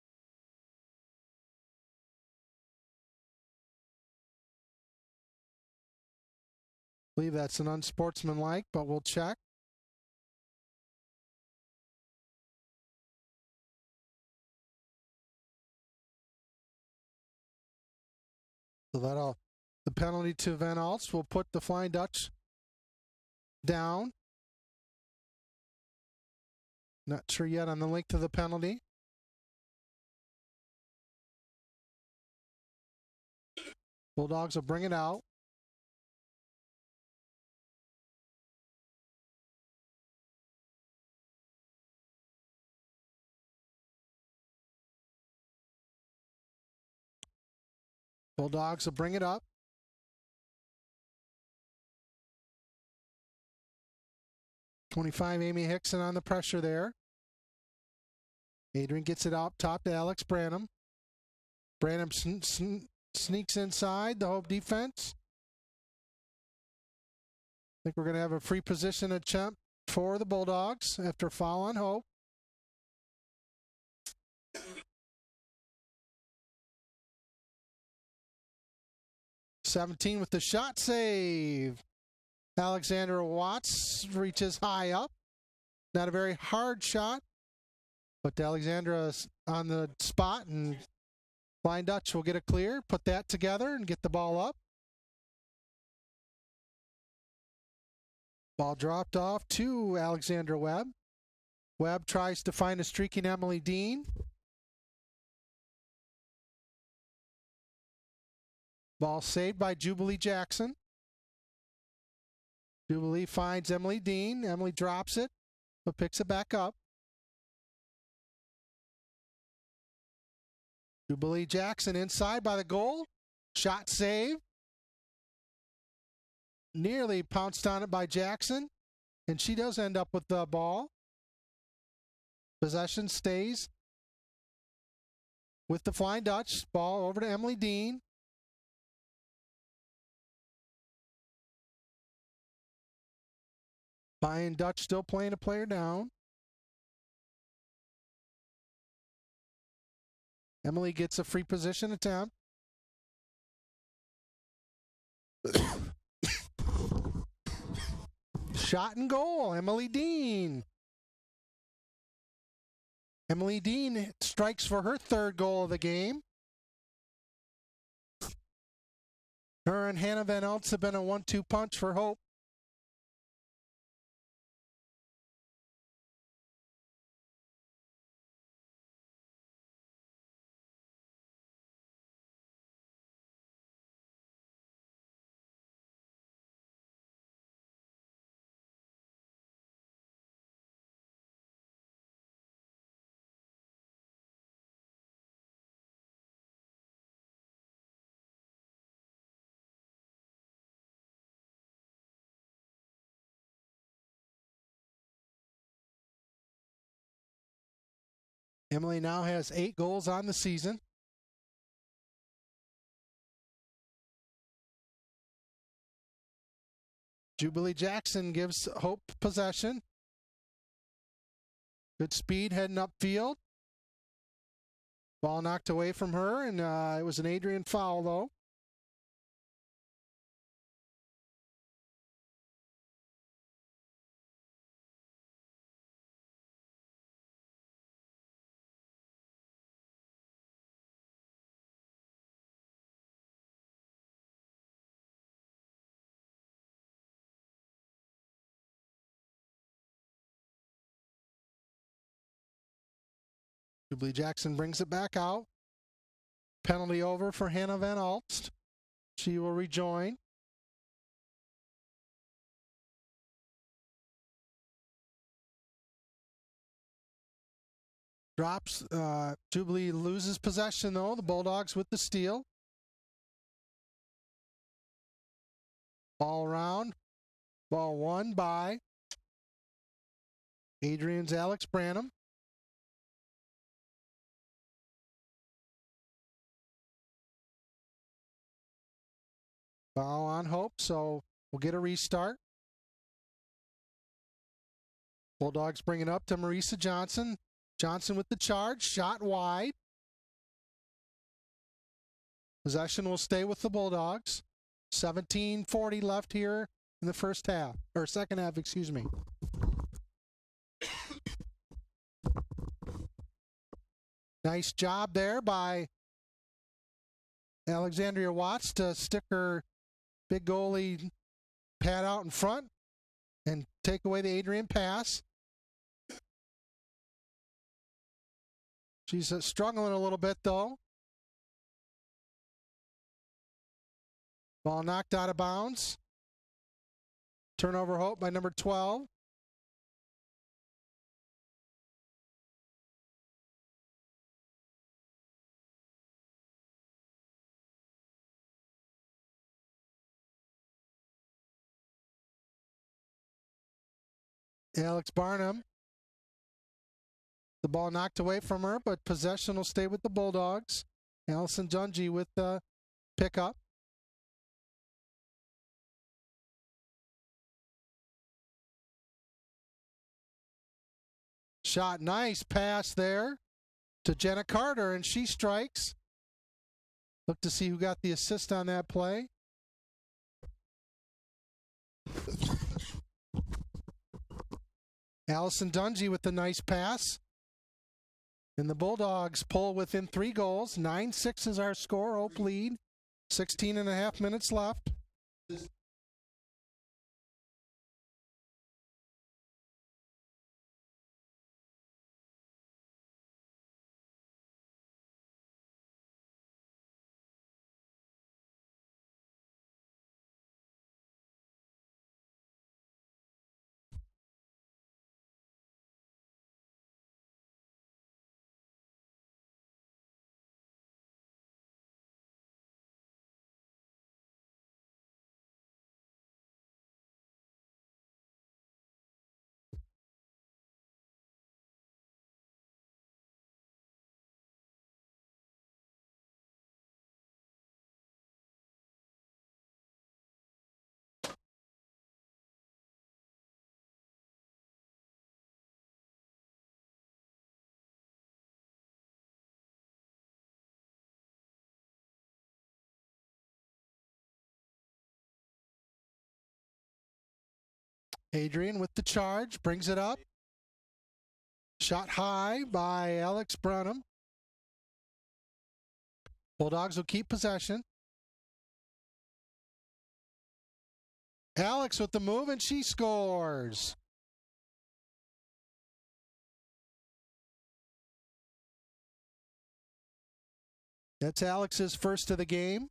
I believe that's an unsportsmanlike, but we'll check. So the penalty to Van Alst will put the Flying Dutch down. Not sure yet on the length of the penalty. Bulldogs will bring it out. Bulldogs will bring it up. .25 Amy Hickson on the pressure there. Adrian gets it up top to Alex Branham. Branham sneaks inside the Hope defense. I think we're going to have a free position attempt for the Bulldogs after foul on Hope. .17 with the shot save. Alexandra Watts reaches high up. Not a very hard shot, but Alexandra is on the spot, and Flying Dutch will get it clear, put that together, and get the ball up. Ball dropped off to Alexandra Webb. Webb tries to find a streaking Emily Dean. Ball saved by Jubilee Jackson. Jubilee finds Emily Dean. Emily drops it, but picks it back up. Jubilee Jackson inside by the goal. Shot save. Nearly pounced on it by Jackson, and she does end up with the ball. Possession stays with the Flying Dutch. Ball over to Emily Dean. Flying Dutch still playing a player down. Emily gets a free position attempt. Shot and goal, Emily Dean. Emily Dean strikes for her third goal of the game. Her and Hannah Van Eltz have been a 1-2 punch for Hope. Emily now has 8 goals on the season. Jubilee Jackson gives Hope possession. Good speed heading upfield. Ball knocked away from her, and it was an Adrian foul, though. Jubilee Jackson brings it back out. Penalty over for Hannah Van Eltz. She will rejoin. Drops. Jubilee loses possession, though. The Bulldogs with the steal. Ball around. Ball won by Adrian's Alex Branham. Foul on Hope, so we'll get a restart. Bulldogs bring it up to Marisa Johnson. Johnson with the charge, shot wide. Possession will stay with the Bulldogs. 17:40 left here in the first half, or second half, excuse me. Nice job there by Alexandria Watts to stick her big goalie pad out in front and take away the Adrian pass. She's struggling a little bit, though. Ball knocked out of bounds. Turnover Hope by number 12. Alex Barnum. The ball knocked away from her, but possession will stay with the Bulldogs. Allison Dungy with the pickup. Shot, nice pass there to Jenna Carter, and she strikes. Look to see who got the assist on that play. Allison Dungy with the nice pass. And the Bulldogs pull within 3 goals. 9-6 is our score. Hope lead. 16.5 minutes left. Adrian with the charge, brings it up. Shot high by Alex Brunham. Bulldogs will keep possession. Alex with the move, and she scores. That's Alex's first of the game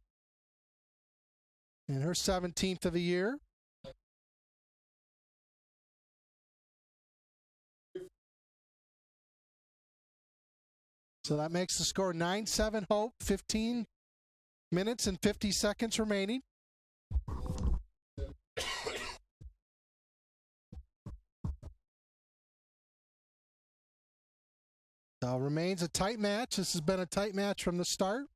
and her 17th of the year. So that makes the score 9-7 Hope, 15 minutes and 50 seconds remaining. So remains a tight match. This has been a tight match from the start.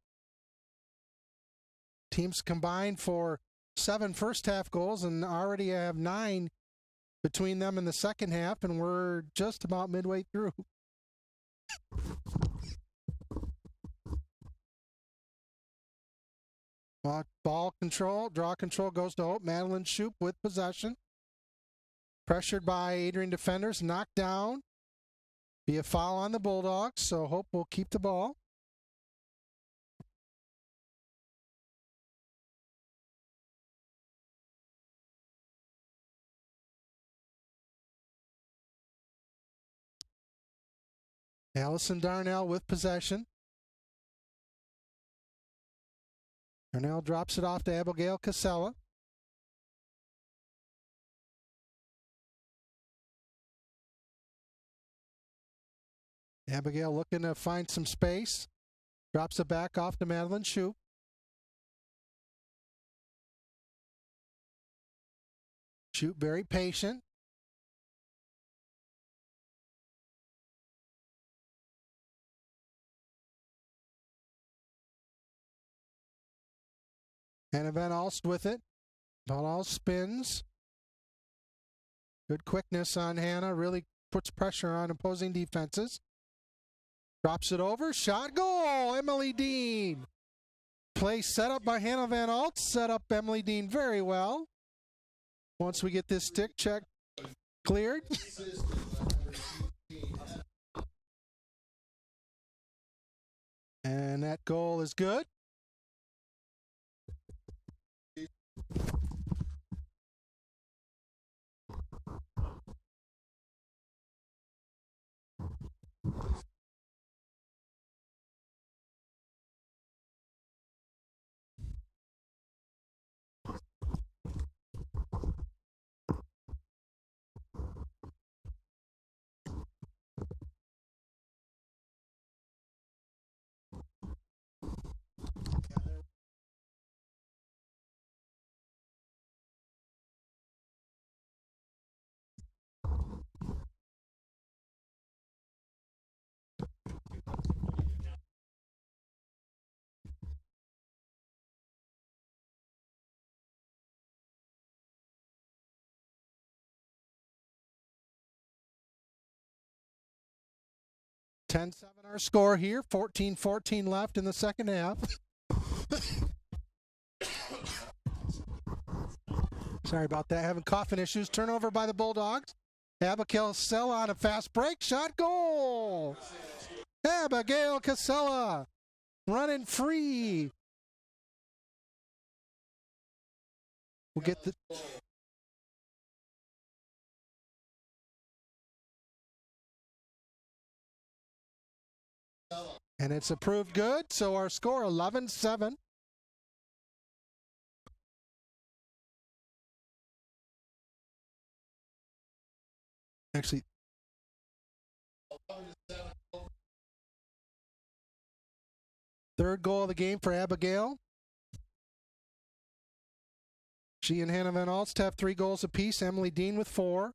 Teams combined for 7 first-half goals and already have 9 between them in the second half, and we're just about midway through. Ball control, draw control goes to Hope. Madeline Shoup with possession. Pressured by Adrian defenders, knocked down. Be a foul on the Bulldogs, so Hope will keep the ball. Allison Darnell with possession. Darnell drops it off to Abigail Casella. Abigail looking to find some space. Drops it back off to Madeline Shoup. Shoup very patient. Hannah Van Alst with it. Van Alst spins. Good quickness on Hannah. Really puts pressure on opposing defenses. Drops it over. Shot, goal! Emily Dean. Play set up by Hannah Van Alst. Set up Emily Dean very well. Once we get this stick check cleared. And that goal is good. $10-7 our score here. 14-14 left in the second half. Sorry about that. Having coughing issues. Turnover by the Bulldogs. Abigail Casella on a fast break. Shot, goal! Abigail Casella running free. We'll get the... And it's approved good, so our score 11-7. Actually, third goal of the game for Abigail. She and Hannah Van Alst have 3 goals apiece. Emily Dean with 4.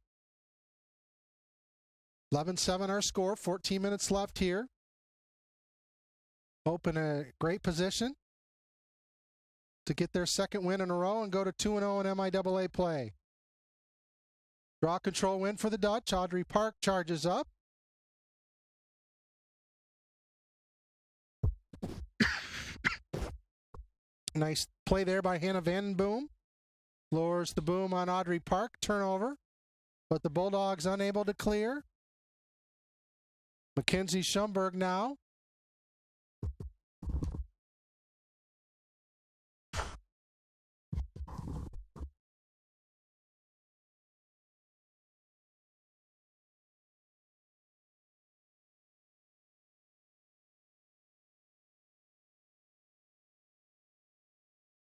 11-7 our score. 14 minutes left here. Hope in a great position to get their second win in a row and go to 2-0 in MIAA play. Draw control win for the Dutch. Audrey Park charges up. Nice play there by Hannah Van Boom. Lowers the boom on Audrey Park. Turnover. but the Bulldogs unable to clear. Mackenzie Schumberg now.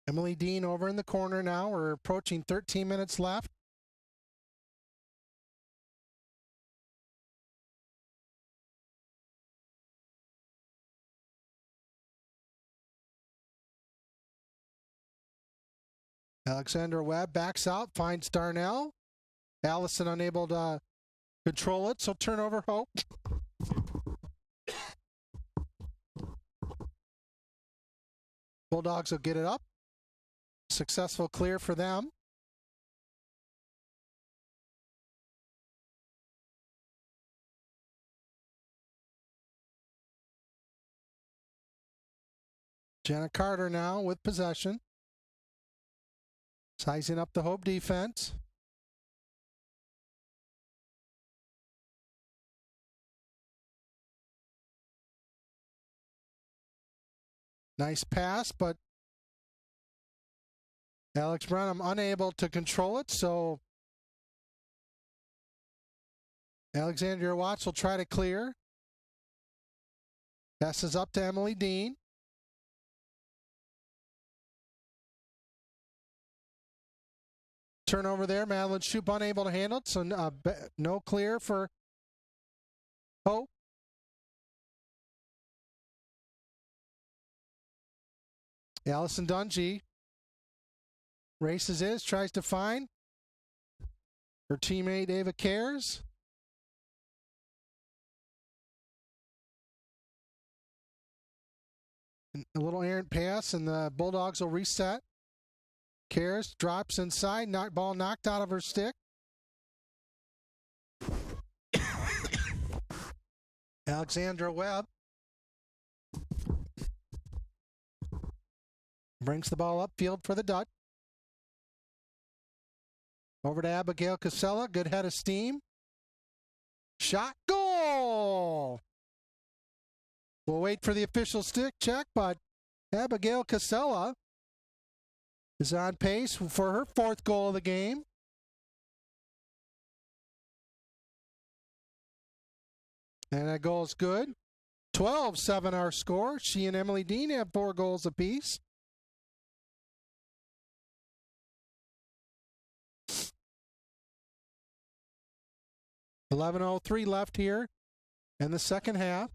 Emily Dean over in the corner now. We're approaching 13 minutes left. Alexander Webb backs out, finds Darnell. Allison unable to control it, so turnover Hope. Bulldogs will get it up. Successful clear for them. Jenna Carter now with possession. Sizing up the Hope defense. Nice pass, but Alex Brenham unable to control it, so Alexandria Watts will try to clear. Passes up to Emily Dean. Turnover there. Madeline Shoup unable to handle it, so no clear for Hope. Allison Dungy races tries to find her teammate Ava Cares. A little errant pass, and the Bulldogs will reset. Cares drops inside, ball knocked out of her stick. Alexandra Webb brings the ball upfield for the Dutch. Over to Abigail Casella, good head of steam. Shot, goal! We'll wait for the official stick check, but Abigail Casella is on pace for her 4th goal of the game. And that goal is good. 12-7 our score. She and Emily Dean have 4 goals apiece. .11:03 left here in the second half.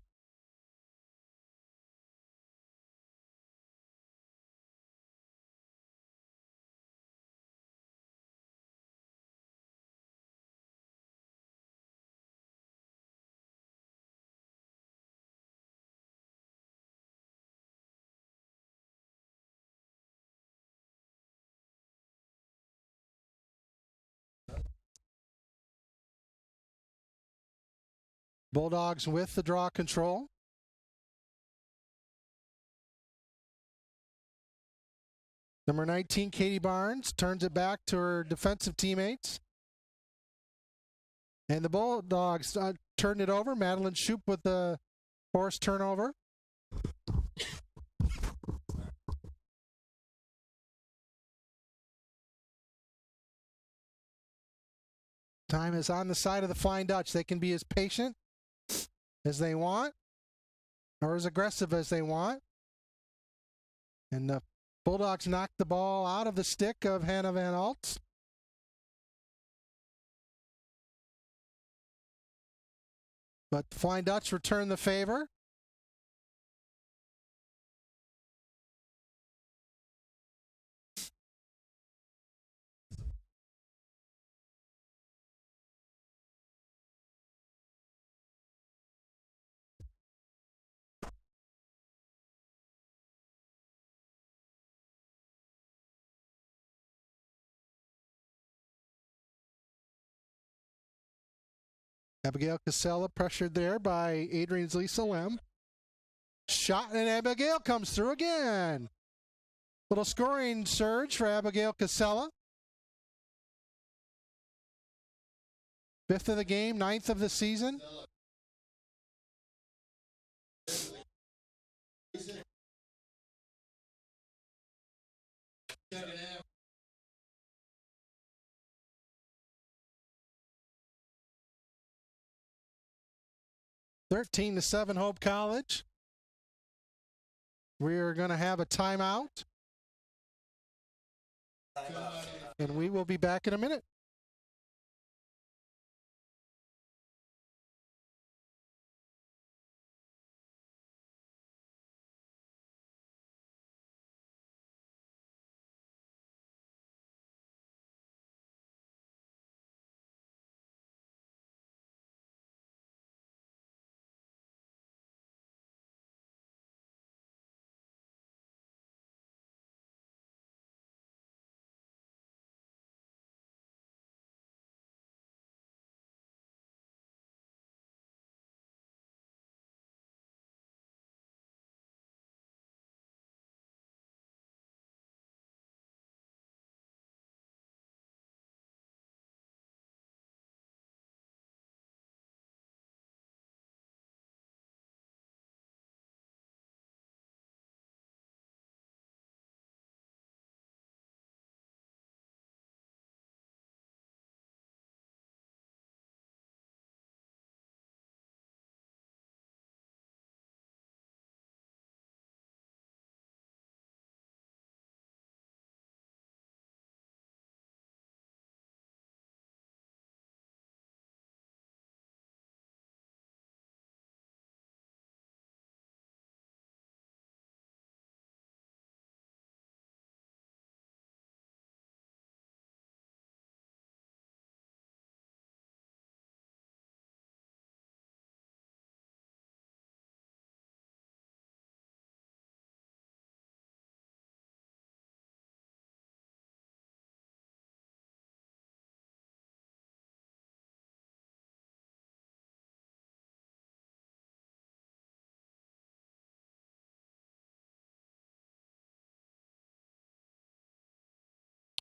Bulldogs with the draw control. Number 19, Katie Barnes, turns it back to her defensive teammates. And the Bulldogs turned it over. Madeline Shoup with the forced turnover. Time is on the side of the Flying Dutch. They can be as patient as they want, or as aggressive as they want. And the Bulldogs knocked the ball out of the stick of Hannah Van Alt. But the Flying Dutch return the favor. Abigail Casella pressured there by Adrian's Lisa Lem. Shot, and Abigail comes through again. Little scoring surge for Abigail Casella. 5th of the game, 9th of the season. Thirteen to 7, Hope College. We're going to have a timeout. And we will be back in a minute.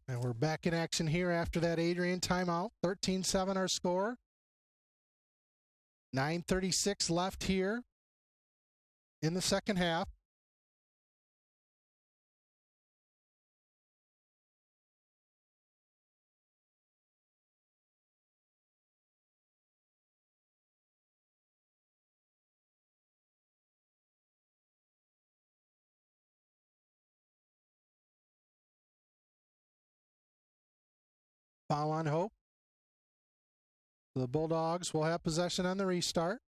And we're back in action here after that Adrian timeout. 13-7 our score. 9:36 left here in the second half. Foul on Hope. The Bulldogs will have possession on the restart.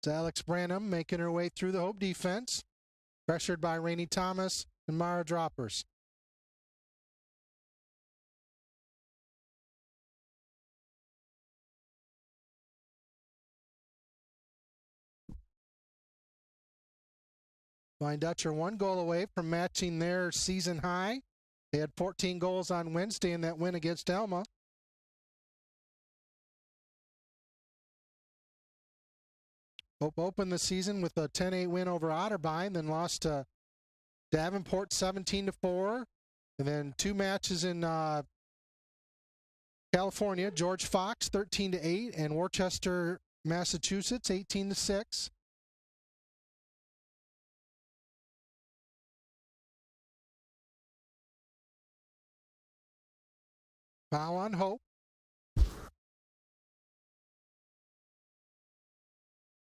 It's Alex Branham making her way through the Hope defense. Pressured by Rainey Thomas and Mara Droppers. Flying Dutch are 1 goal away from matching their season high. They had 14 goals on Wednesday in that win against Elma. Hope opened the season with a 10-8 win over Otterbein, then lost to Davenport 17-4, and then 2 matches in California, George Fox 13-8, and Worcester, Massachusetts 18-6. Foul on Hope.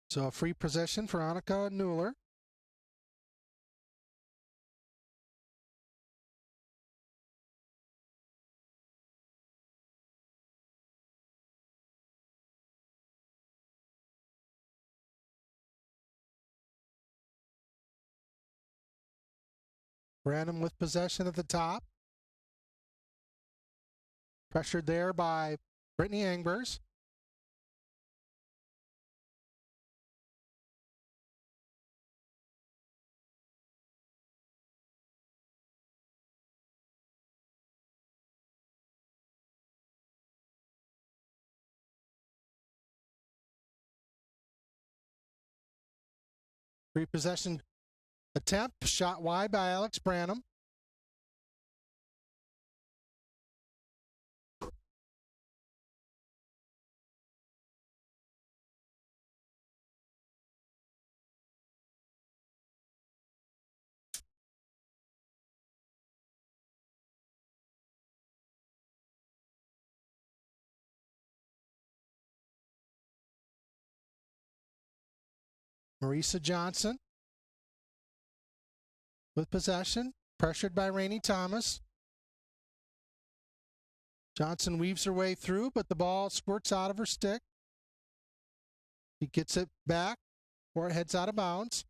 So a free possession for Annika Newler. Branham with possession at the top. Pressured there by Brittany Angbers. Free possession attempt, shot wide by Alex Branham. Marisa Johnson with possession, pressured by Rainey Thomas. Johnson weaves her way through, but the ball squirts out of her stick. He gets it back, or it heads out of bounds.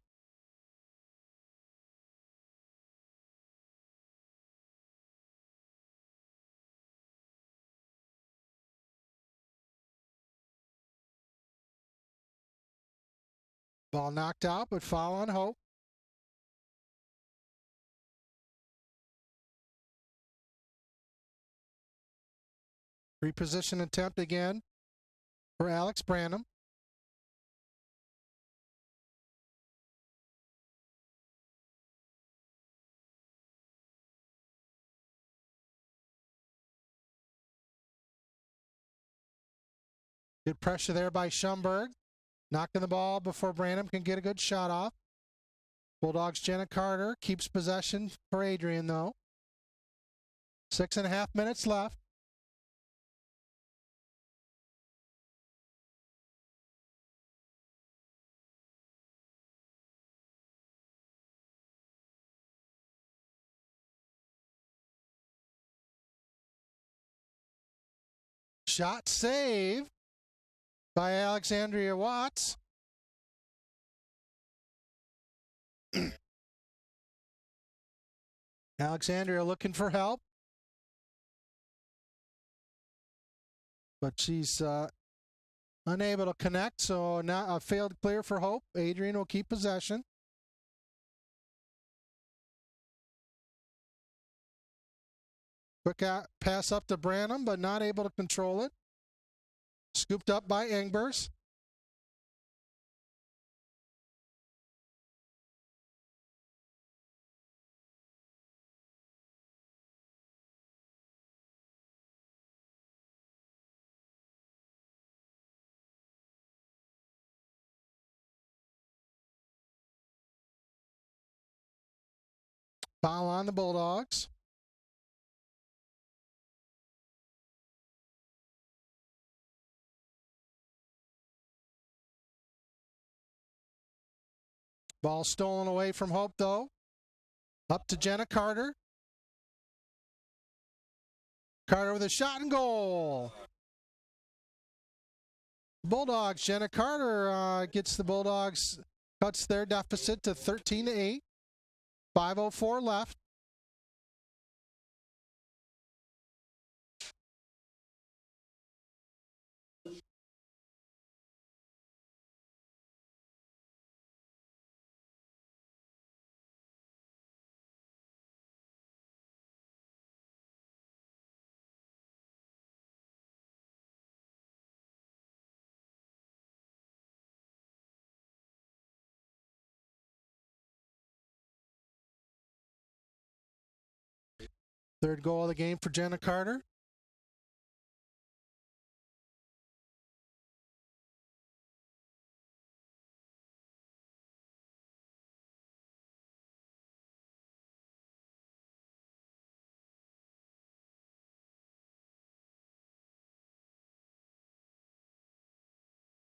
Ball knocked out, but foul on Hope. Reposition attempt again for Alex Branham. Good pressure there by Schomburg. Knocking the ball before Branham can get a good shot off. Bulldogs' Jenna Carter keeps possession for Adrian, though. 6.5 minutes left. Shot save by Alexandria Watts. Alexandria looking for help, but she's unable to connect, so now a failed clear for Hope. Adrian will keep possession. Quick pass up to Branham, but not able to control it. Scooped up by Engbers. Foul on the Bulldogs. Ball stolen away from Hope, though. Up to Jenna Carter. Carter with a shot and goal. Bulldogs, Jenna Carter gets the Bulldogs, cuts their deficit to 13-8. 5:04 left. Third goal of the game for Jenna Carter. Looks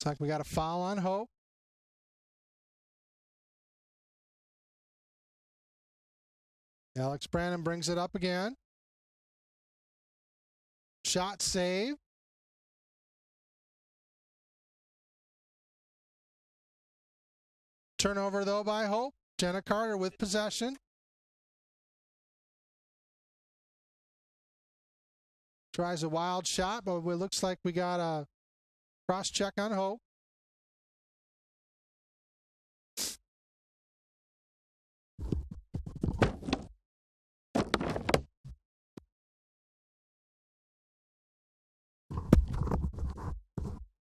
like we got a foul on Hope. Alex Branham brings it up again. Shot save. Turnover, though, by Hope. Jenna Carter with possession. Tries a wild shot, but it looks like we got a cross-check on Hope.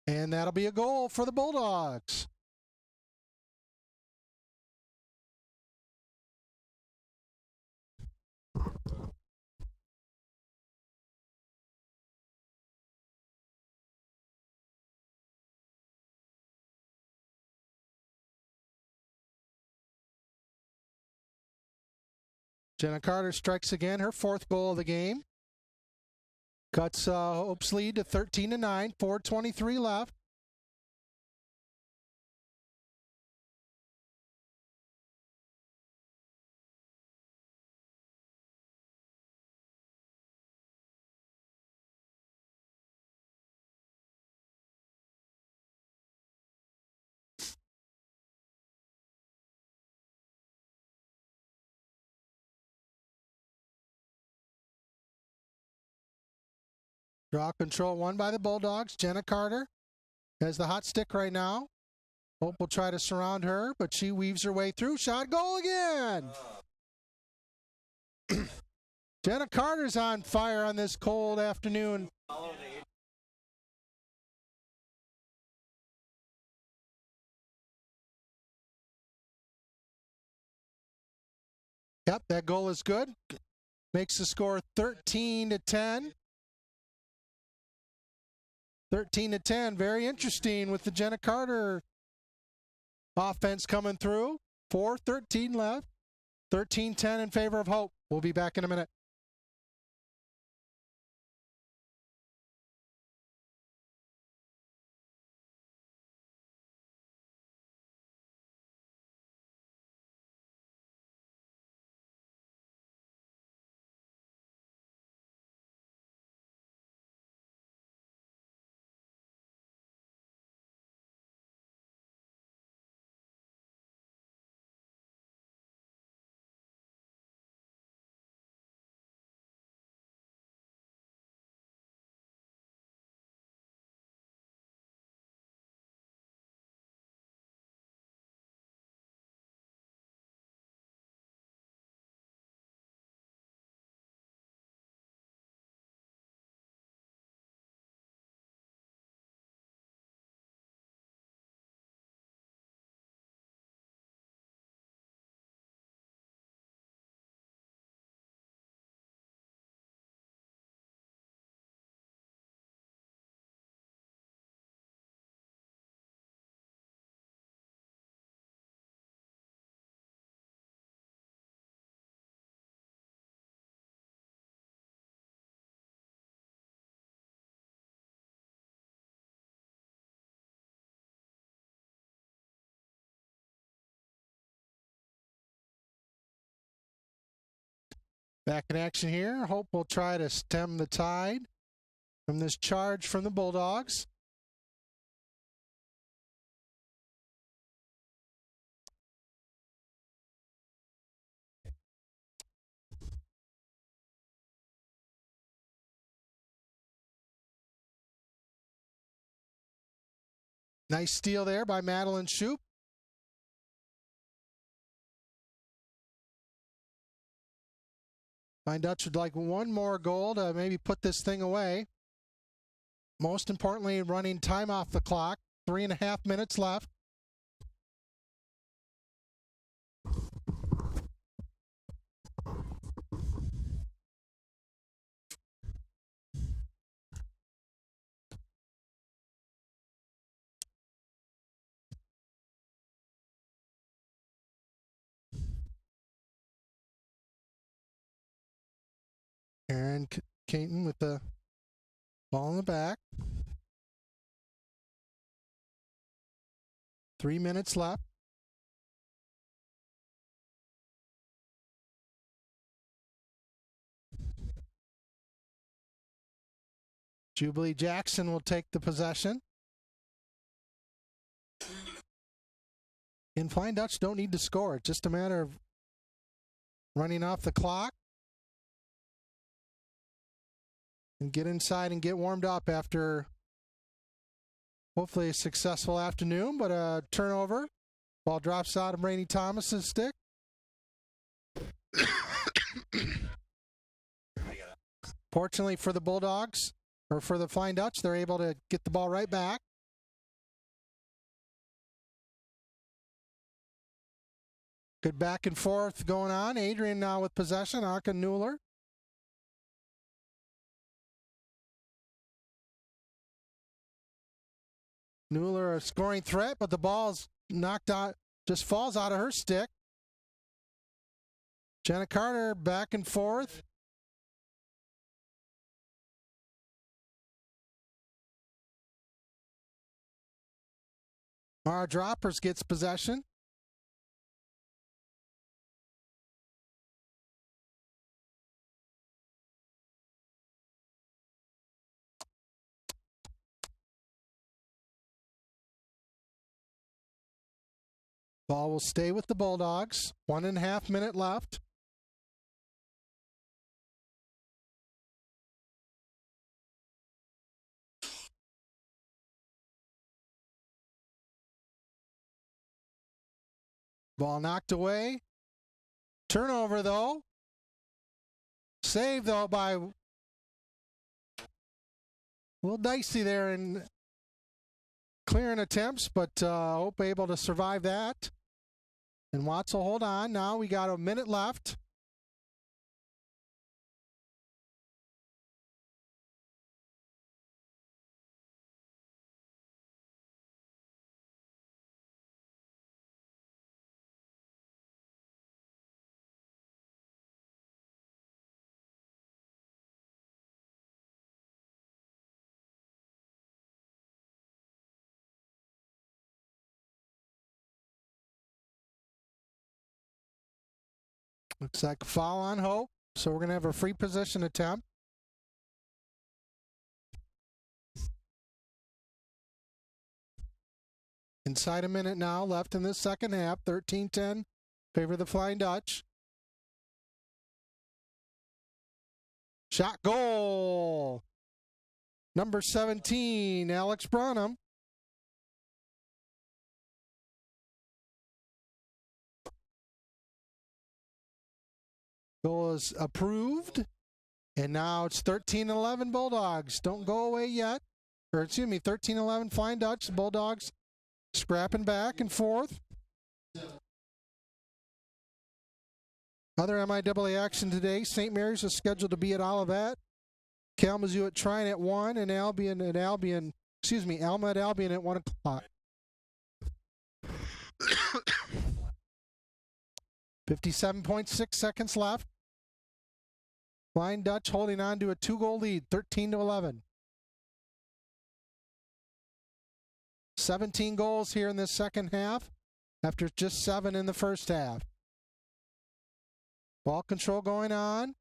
And that'll be a goal for the Bulldogs. Jenna Carter strikes again, her fourth goal of the game. Cuts Hope's lead to 13-9, 4:23 left. Draw control won by the Bulldogs. Jenna Carter has the hot stick right now. Hope will try to surround her, but she weaves her way through. Shot, goal again! Jenna Carter's on fire on this cold afternoon. Yep, that goal is good. Makes the score 13-10. 13-10. Very interesting with the Jenna Carter offense coming through. 4:13 left. 13-10 in favor of Hope. We'll be back in a minute. Back in action here. Hope will try to stem the tide from this charge from the Bulldogs. Nice steal there by Madeline Shoup. Fine Dutch would like one more goal to maybe put this thing away. Most importantly, running time off the clock. 3.5 minutes left. Aaron Caton with the ball in the back. 3 minutes left. Jubilee Jackson will take the possession. And Flying Dutch don't need to score. It's just a matter of running off the clock and get inside and get warmed up after hopefully a successful afternoon, but a turnover. Ball drops out of Rainey Thomas's stick. Fortunately for the Bulldogs, or for the Flying Dutch, they're able to get the ball right back. Good back and forth going on. Adrian now with possession. Aka Newler. Newler a scoring threat, but the ball's knocked out, just falls out of her stick. Jenna Carter back and forth. Mara Droppers gets possession. Ball will stay with the Bulldogs. 1.5 minutes left. Ball knocked away. Turnover, though. Save, though, by a little dicey there in clearing attempts, but Hope able to survive that. And Watts will hold on. Now we got a minute left. Looks like a foul on Hope, so we're going to have a free position attempt. Inside a minute now, left in this second half. 13-10, favor the Flying Dutch. Shot goal. Number 17, Alex Brunham. Goal is approved. And now it's 13-11 Bulldogs. Don't go away yet. Or excuse me, 13-11 Flying Dutch. The Bulldogs scrapping back and forth. Other MIAA action today. St. Mary's is scheduled to be at Olivet. Kalamazoo at Trine at 1, and Alma at Albion at 1 o'clock. 57.6 seconds left. Flying Dutch holding on to a 2-goal lead, 13-11. 17 goals here in this second half after just 7 in the first half. Ball control going on.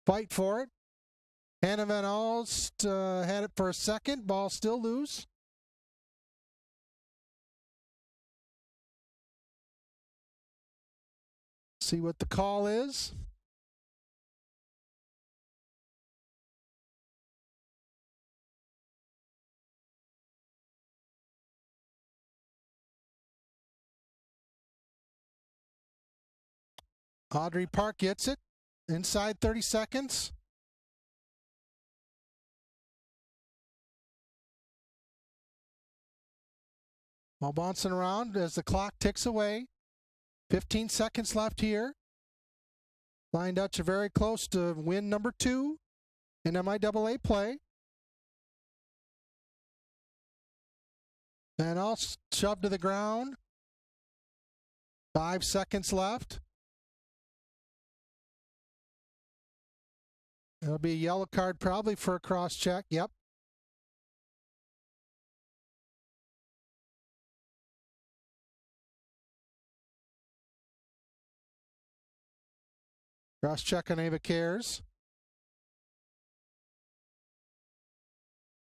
Fight for it. Hannah Van Alst had it for a second. Ball still loose. See what the call is. Audrey Park gets it. Inside 30 seconds. Ball bouncing around as the clock ticks away. 15 seconds left here. Flying Dutch are very close to win number 2 in MIAA play. And all shoved to the ground. 5 seconds left. It'll be a yellow card probably for a cross check. Yep. Cross check on Ava Cares.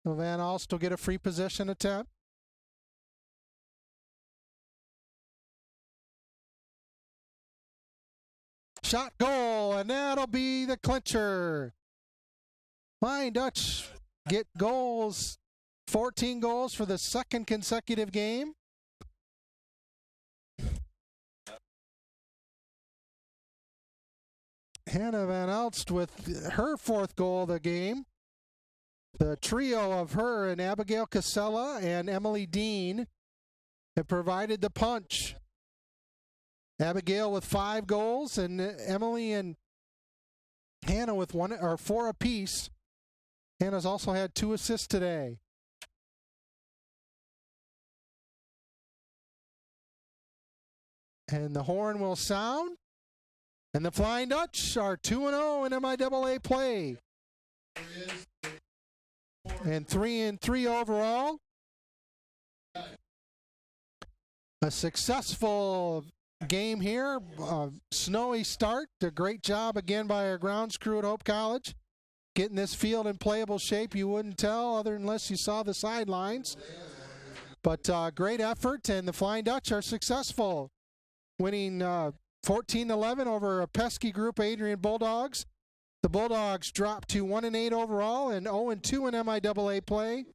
Van Alst will get a free position attempt. Shot goal, and that'll be the clincher. Flying Dutch get goals, 14 goals for the second consecutive game. Hannah Van Alst with her 4th goal of the game. The trio of her and Abigail Casella and Emily Dean have provided the punch. Abigail with 5 goals and Emily and Hannah with 1 or 4 apiece. Hannah's also had 2 assists today. And the horn will sound. And the Flying Dutch are 2-0 in MIAA play. And 3-3 overall. A successful game here. Snowy start. A great job again by our grounds crew at Hope College. Getting this field in playable shape. You wouldn't tell unless you saw the sidelines. But great effort, and the Flying Dutch are successful. Winning 14-11 over a pesky group of Adrian Bulldogs. The Bulldogs dropped to 1-8 overall and 0-2 in MIAA play.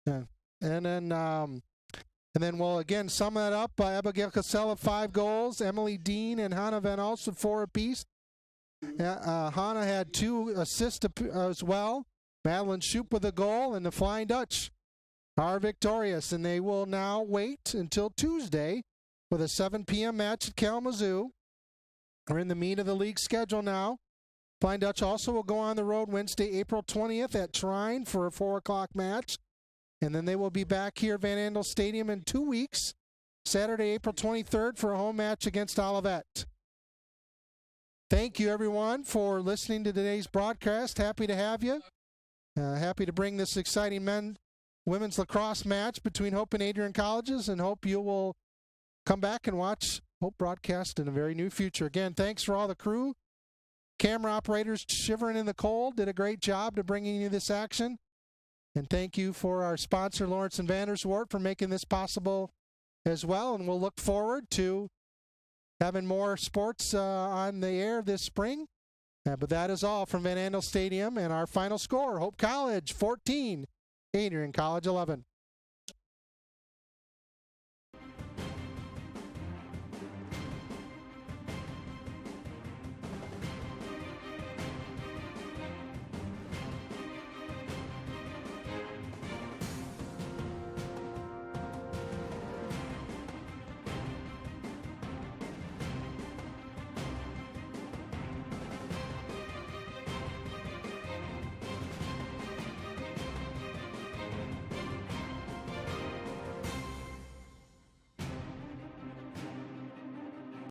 Yeah. And then we'll again sum that up. Abigail Casella 5 goals, Emily Dean and Hannah Van Alsen 4 apiece. Hannah had 2 assists as well. Madeline Shoop with a goal, and the Flying Dutch are victorious. And they will now wait until Tuesday with a 7 p.m. match at Kalamazoo. We're in the meat of the league schedule now. Flying Dutch also will go on the road Wednesday, April 20th at Trine for a 4 o'clock match. And then they will be back here at Van Andel Stadium in 2 weeks, Saturday, April 23rd for a home match against Olivet. Thank you, everyone, for listening to today's broadcast. Happy to have you. Happy to bring this exciting women's lacrosse match between Hope and Adrian colleges, and hope you will come back and watch Hope broadcast in the very near future. Again, thanks for all the crew. Camera operators shivering in the cold did a great job to bringing you this action. And thank you for our sponsor, Lawrence and Vanderswart, for making this possible as well. And we'll look forward to having more sports on the air this spring. But that is all from Van Andel Stadium, and our final score, Hope College 14, Adrian College 11.